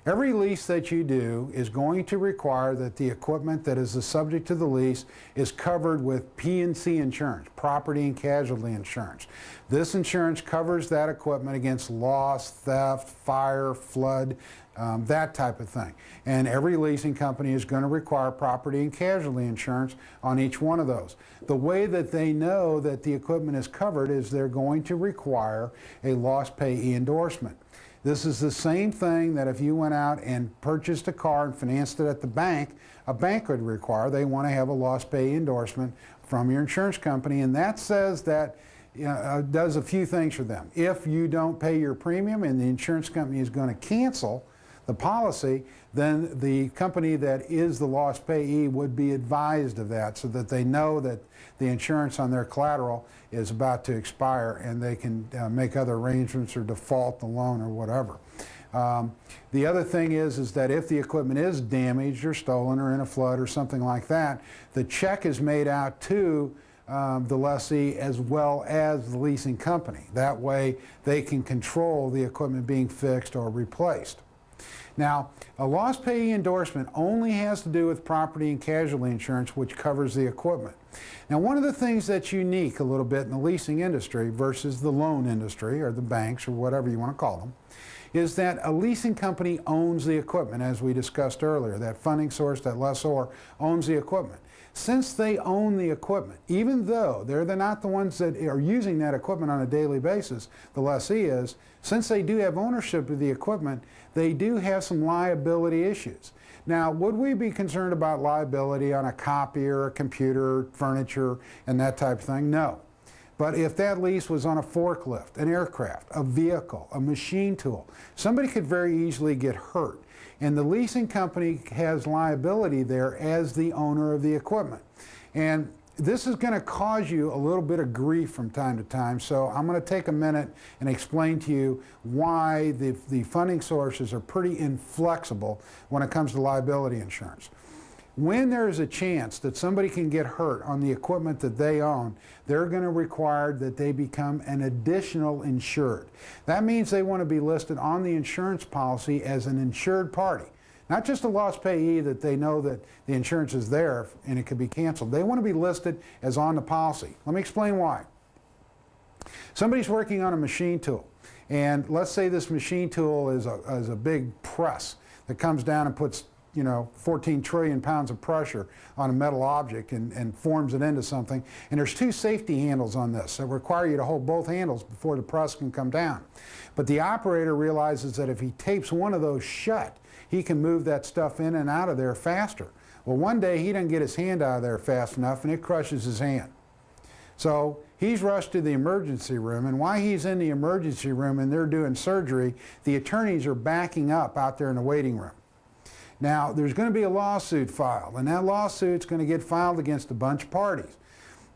Every lease that you do is going to require that the equipment that is the subject to the lease is covered with P&C insurance, property and casualty insurance. This insurance covers that equipment against loss, theft, fire, flood, that type of thing. And every leasing company is going to require property and casualty insurance on each one of those. The way that they know that the equipment is covered is they're going to require a loss payee endorsement. This is the same thing that if you went out and purchased a car and financed it at the bank, a bank would require. They want to have a loss payee endorsement from your insurance company, and that says that does a few things for them. If you don't pay your premium and the insurance company is going to cancel the policy, then the company that is the loss payee would be advised of that so that they know that the insurance on their collateral is about to expire and they can make other arrangements or default the loan or whatever. The other thing is that if the equipment is damaged or stolen or in a flood or something like that, the check is made out to the lessee as well as the leasing company. That way they can control the equipment being fixed or replaced. Now, a loss payee endorsement only has to do with property and casualty insurance, which covers the equipment. Now, one of the things that's unique a little bit in the leasing industry versus the loan industry or the banks or whatever you want to call them is that a leasing company owns the equipment, as we discussed earlier. That funding source, that lessor, owns the equipment. Since they own the equipment, even though they're not the ones that are using that equipment on a daily basis, the lessee is, since they do have ownership of the equipment, they do have some liability issues. Now, would we be concerned about liability on a copier, a computer, furniture, and that type of thing? No. But if that lease was on a forklift, an aircraft, a vehicle, a machine tool, somebody could very easily get hurt. And the leasing company has liability there as the owner of the equipment. And this is going to cause you a little bit of grief from time to time, so I'm going to take a minute and explain to you why the funding sources are pretty inflexible when it comes to liability insurance. When there is a chance that somebody can get hurt on the equipment that they own, they're going to require that they become an additional insured. That means they want to be listed on the insurance policy as an insured party. Not just a loss payee that they know that the insurance is there and it could be canceled. They want to be listed as on the policy. Let me explain why. Somebody's working on a machine tool, and let's say this machine tool is a big press that comes down and puts 14 trillion pounds of pressure on a metal object and forms it into something. And there's two safety handles on this that require you to hold both handles before the press can come down. But the operator realizes that if he tapes one of those shut, he can move that stuff in and out of there faster. Well, one day he doesn't get his hand out of there fast enough and it crushes his hand. So he's rushed to the emergency room, and while he's in the emergency room and they're doing surgery, the attorneys are backing up out there in the waiting room. Now, there's going to be a lawsuit filed, and that lawsuit's going to get filed against a bunch of parties.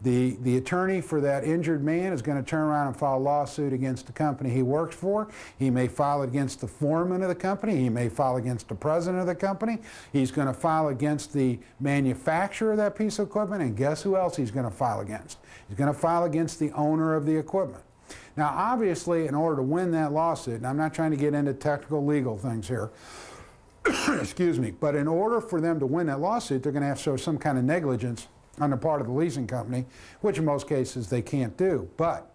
The attorney for that injured man is going to turn around and file a lawsuit against the company he works for. He may file against the foreman of the company. He may file against the president of the company. He's going to file against the manufacturer of that piece of equipment, and guess who else he's going to file against? He's going to file against the owner of the equipment. Now, obviously, in order to win that lawsuit, and I'm not trying to get into technical legal things here, excuse me, but in order for them to win that lawsuit, they're going to have to show some kind of negligence on the part of the leasing company, which in most cases they can't do. But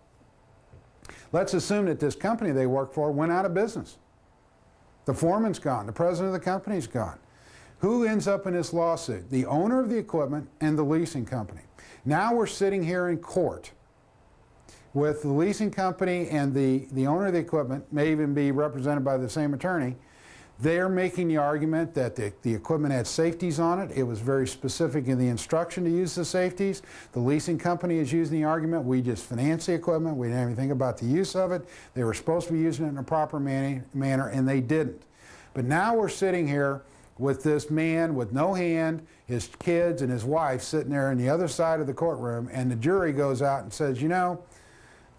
let's assume that this company they work for went out of business. The foreman's gone. The president of the company's gone. Who ends up in this lawsuit? The owner of the equipment and the leasing company. Now we're sitting here in court with the leasing company and the owner of the equipment, may even be represented by the same attorney. They're making the argument that the equipment had safeties on it. It was very specific in the instruction to use the safeties. The leasing company is using the argument, we just financed the equipment, we didn't have anything about the use of it. They were supposed to be using it in a proper manner, and they didn't. But now we're sitting here with this man with no hand, his kids and his wife sitting there on the other side of the courtroom, and the jury goes out and says,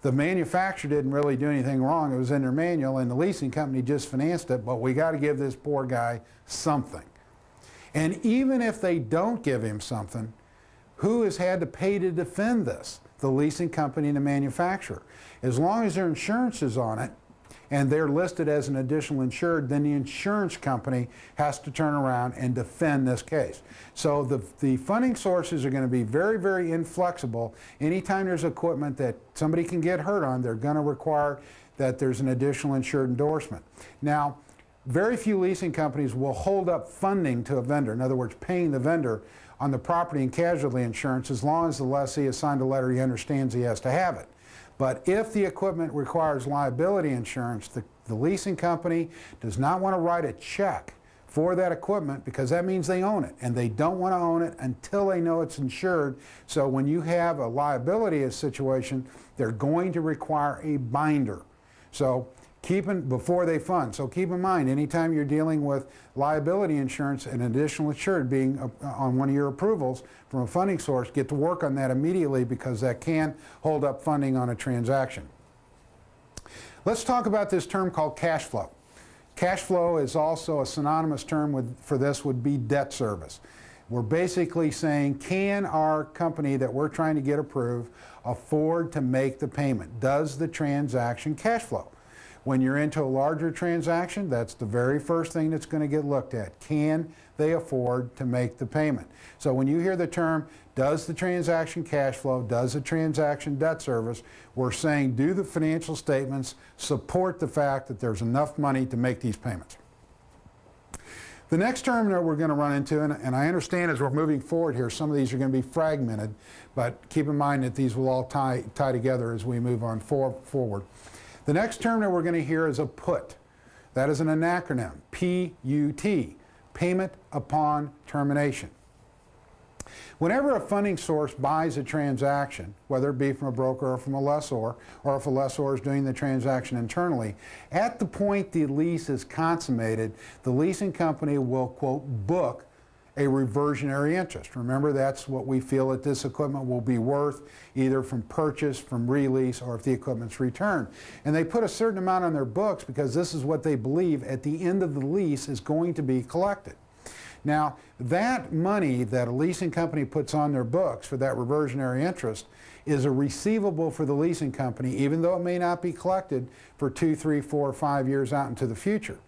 the manufacturer didn't really do anything wrong. It was in their manual, and the leasing company just financed it, but we got to give this poor guy something. And even if they don't give him something, who has had to pay to defend this? The leasing company and the manufacturer. As long as their insurance is on it, and they're listed as an additional insured, then the insurance company has to turn around and defend this case. So the funding sources are going to be very, very inflexible. Anytime there's equipment that somebody can get hurt on, they're going to require that there's an additional insured endorsement. Now, very few leasing companies will hold up funding to a vendor, in other words, paying the vendor on the property and casualty insurance, as long as the lessee has signed a letter he understands he has to have it. But if the equipment requires liability insurance, the leasing company does not want to write a check for that equipment, because that means they own it, and they don't want to own it until they know it's insured. So when you have a liability situation, they're going to require a binder. So before they fund. So keep in mind, anytime you're dealing with liability insurance and additional insured being on one of your approvals from a funding source, get to work on that immediately, because that can hold up funding on a transaction. Let's talk about this term called cash flow. Cash flow is also a synonymous term for this would be debt service. We're basically saying, can our company that we're trying to get approved afford to make the payment? Does the transaction cash flow? When you're into a larger transaction, that's the very first thing that's going to get looked at. Can they afford to make the payment? So when you hear the term, does the transaction cash flow, does the transaction debt service, we're saying, do the financial statements support the fact that there's enough money to make these payments? The next term that we're going to run into, and I understand as we're moving forward here, some of these are going to be fragmented, but keep in mind that these will all tie together as we move on forward. The next term that we're going to hear is a put. That is an acronym, PUT, Payment Upon Termination. Whenever a funding source buys a transaction, whether it be from a broker or from a lessor, or if a lessor is doing the transaction internally, at the point the lease is consummated, the leasing company will, quote, book a reversionary interest. Remember, that's what we feel that this equipment will be worth, either from purchase, from release, or if the equipment's returned. And they put a certain amount on their books because this is what they believe at the end of the lease is going to be collected. Now, that money that a leasing company puts on their books for that reversionary interest is a receivable for the leasing company, even though it may not be collected for 2, 3, 4, 5 years out into the future.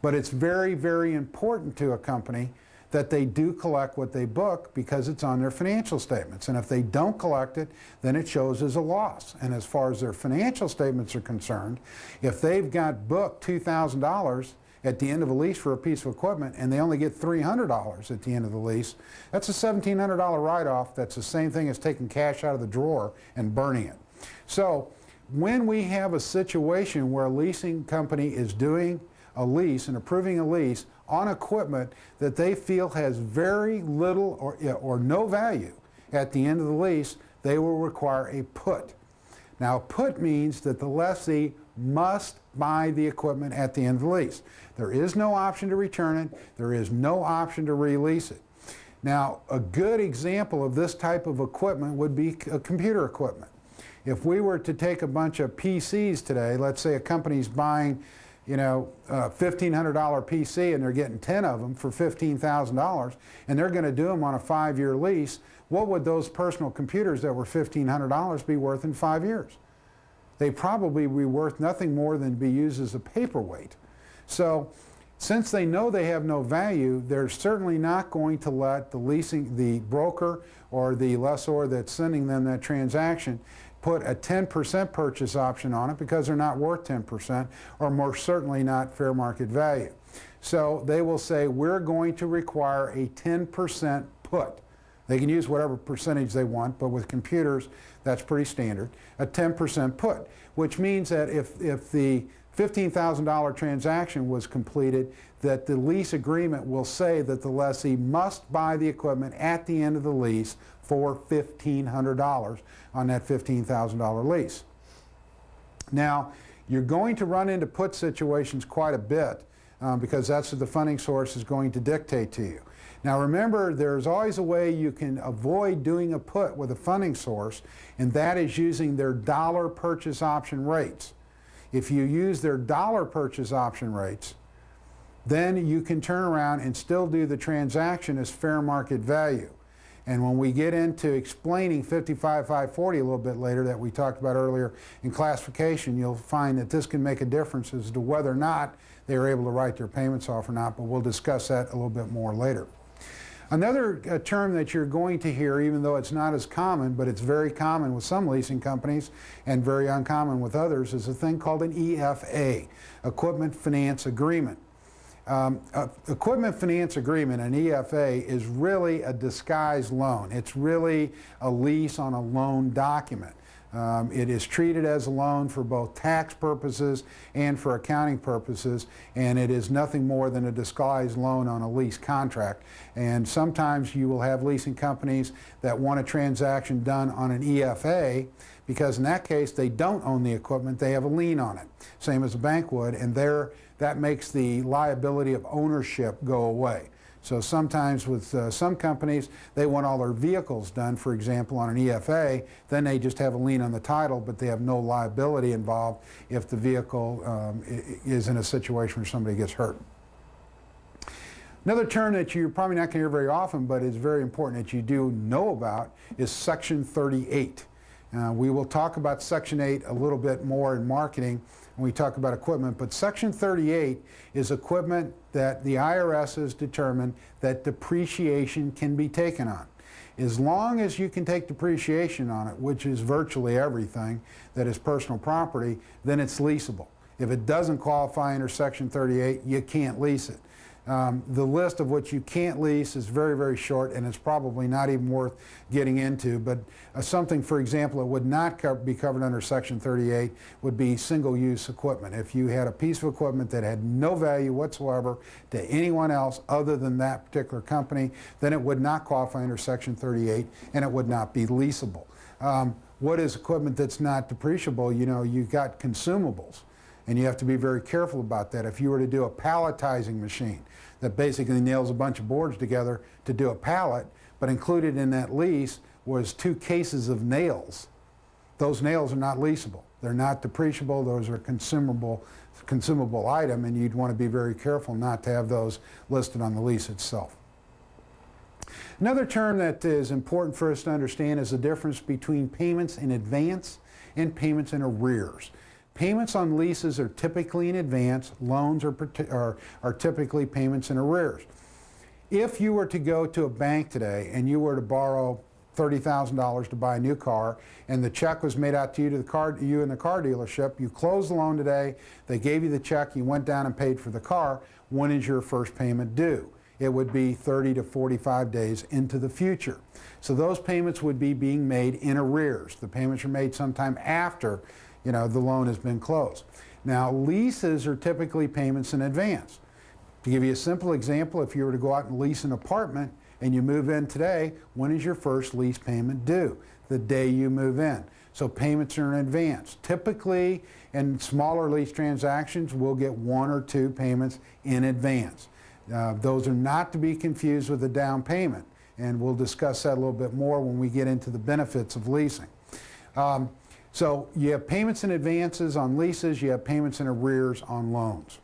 But it's very, very important to a company that they do collect what they book, because it's on their financial statements. And if they don't collect it, then it shows as a loss. And as far as their financial statements are concerned, if they've got booked $2,000 at the end of a lease for a piece of equipment and they only get $300 at the end of the lease, that's a $1,700 write-off. That's the same thing as taking cash out of the drawer and burning it. So when we have a situation where a leasing company is doing a lease and approving a lease on equipment that they feel has very little or no value at the end of the lease, they will require a put. Now, put means that the lessee must buy the equipment at the end of the lease. There is no option to return it. There is no option to release it. Now, a good example of this type of equipment would be computer equipment. If we were to take a bunch of PCs today, let's say a company's buying $1,500 PC and they're getting 10 of them for $15,000, and they're going to do them on a 5-year lease, what would those personal computers that were $1,500 be worth in 5 years? They probably be worth nothing more than be used as a paperweight. So since they know they have no value, they're certainly not going to let the broker or the lessor that's sending them that transaction put a 10% purchase option on it, because they're not worth 10%, or more certainly not fair market value. So they will say, we're going to require a 10% put. They can use whatever percentage they want, but with computers, that's pretty standard. A 10% put, which means that if the $15,000 transaction was completed, that the lease agreement will say that the lessee must buy the equipment at the end of the lease for $1,500 on that $15,000 lease. Now, you're going to run into put situations quite a bit because that's what the funding source is going to dictate to you. Now remember, there's always a way you can avoid doing a put with a funding source, and that is using their dollar purchase option rates. If you use their dollar purchase option rates, then you can turn around and still do the transaction as fair market value. And when we get into explaining 55540 a little bit later that we talked about earlier in classification, you'll find that this can make a difference as to whether or not they are able to write their payments off or not, but we'll discuss that a little bit more later. Another term that you're going to hear, even though it's not as common, but it's very common with some leasing companies and very uncommon with others, is a thing called an EFA, Equipment Finance Agreement. Equipment Finance Agreement, an EFA, is really a disguised loan. It's really a lease on a loan document. It is treated as a loan for both tax purposes and for accounting purposes, and it is nothing more than a disguised loan on a lease contract. And sometimes you will have leasing companies that want a transaction done on an EFA because in that case they don't own the equipment, they have a lien on it, same as a bank would, and that makes the liability of ownership go away. So sometimes with some companies, they want all their vehicles done, for example, on an EFA, then they just have a lien on the title, but they have no liability involved if the vehicle is in a situation where somebody gets hurt. Another term that you're probably not going to hear very often, but is very important that you do know about, is Section 38. We will talk about Section 8 a little bit more in marketing when we talk about equipment, but Section 38 is equipment that the IRS has determined that depreciation can be taken on. As long as you can take depreciation on it, which is virtually everything that is personal property, then it's leasable. If it doesn't qualify under Section 38, you can't lease it. The list of what you can't lease is very, very short, and it's probably not even worth getting into, but something, for example, that would not be covered under Section 38 would be single-use equipment. If you had a piece of equipment that had no value whatsoever to anyone else other than that particular company, then it would not qualify under Section 38, and it would not be leasable. What is equipment that's not depreciable? You know, you've got consumables, and you have to be very careful about that. If you were to do a palletizing machine that basically nails a bunch of boards together to do a pallet, but included in that lease was 2 cases of nails, those nails are not leasable. They're not depreciable. Those are consumable item, and you'd want to be very careful not to have those listed on the lease itself. Another term that is important for us to understand is the difference between payments in advance and payments in arrears. Payments on leases are typically in advance. Loans are typically payments in arrears. If you were to go to a bank today and you were to borrow $30,000 to buy a new car, and the check was made out to you in the car dealership, you closed the loan today, they gave you the check, you went down and paid for the car, when is your first payment due? It would be 30 to 45 days into the future. So those payments would be being made in arrears. The payments are made sometime after the loan has been closed. Now, leases are typically payments in advance. To give you a simple example, if you were to go out and lease an apartment and you move in today, when is your first lease payment due? The day you move in. So payments are in advance. Typically, in smaller lease transactions, we'll get 1 or 2 payments in advance. Those are not to be confused with a down payment, and we'll discuss that a little bit more when we get into the benefits of leasing. So you have payments in advances on leases, you have payments in arrears on loans.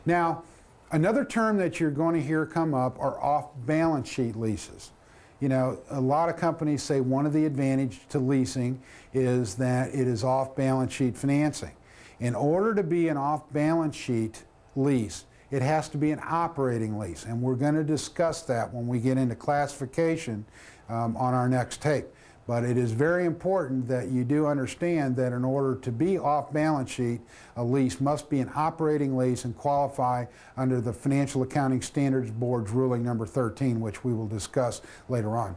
Now, another term that you're going to hear come up are off-balance sheet leases. You know, a lot of companies say one of the advantages to leasing is that it is off-balance sheet financing. In order to be an off-balance sheet lease, it has to be an operating lease, and we're going to discuss that when we get into classification on our next tape. But it is very important that you do understand that in order to be off balance sheet, a lease must be an operating lease and qualify under the Financial Accounting Standards Board's ruling number 13, which we will discuss later on.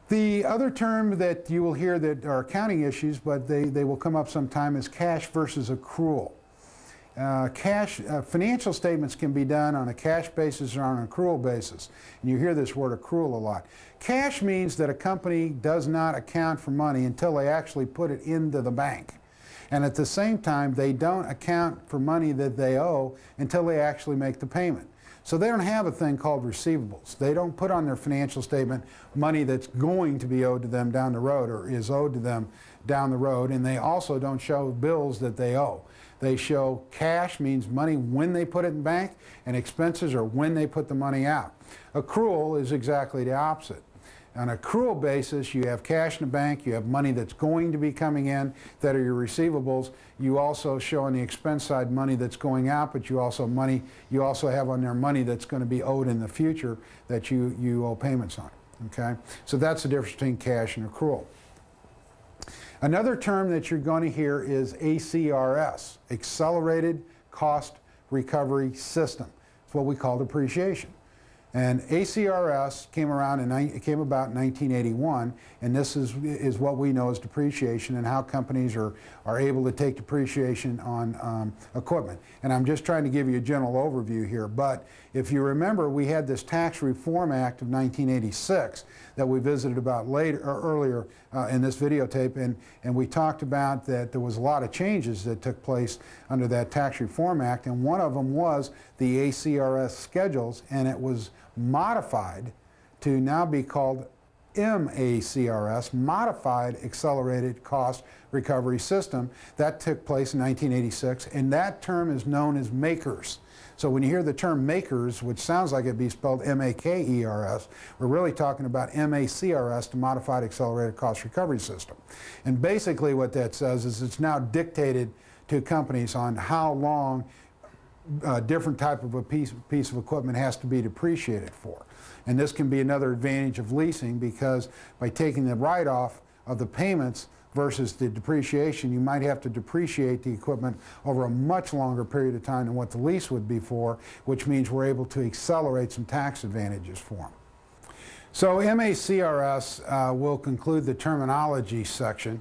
The other term that you will hear that are accounting issues, but they will come up sometime, is cash versus accrual. Financial statements can be done on a cash basis or on an accrual basis. And you hear this word accrual a lot. Cash means that a company does not account for money until they actually put it into the bank. And at the same time, they don't account for money that they owe until they actually make the payment. So they don't have a thing called receivables. They don't put on their financial statement money that's going to be owed to them down the road or is owed to them down the road, and they also don't show bills that they owe. They show cash means money when they put it in bank, and expenses are when they put the money out. Accrual is exactly the opposite. On an accrual basis, you have cash in the bank, you have money that's going to be coming in that are your receivables. You also show on the expense side money that's going out, but you also have on there money that's going to be owed in the future that you owe payments on. Okay? So that's the difference between cash and accrual. Another term that you're going to hear is ACRS, Accelerated Cost Recovery System. It's what we call depreciation. And ACRS came about in 1981, and this is what we know as depreciation and how companies are able to take depreciation on equipment. And I'm just trying to give you a general overview here, but if you remember, we had this Tax Reform Act of 1986 that we visited about earlier in this videotape, and we talked about that there was a lot of changes that took place under that Tax Reform Act, and one of them was the ACRS schedules, and it was modified to now be called MACRS, Modified Accelerated Cost Recovery System. That took place in 1986, and that term is known as MAKERS. So when you hear the term MAKERS, which sounds like it'd be spelled MAKERS, we're really talking about MACRS, the Modified Accelerated Cost Recovery System. And basically what that says is it's now dictated to companies on how long different type of a piece of equipment has to be depreciated for. And this can be another advantage of leasing, because by taking the write-off of the payments versus the depreciation, you might have to depreciate the equipment over a much longer period of time than what the lease would be for, which means we're able to accelerate some tax advantages for them. So MACRS will conclude the terminology section.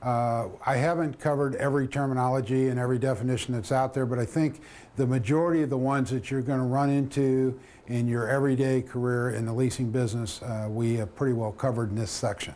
I haven't covered every terminology and every definition that's out there, but I think the majority of the ones that you're going to run into in your everyday career in the leasing business, we have pretty well covered in this section.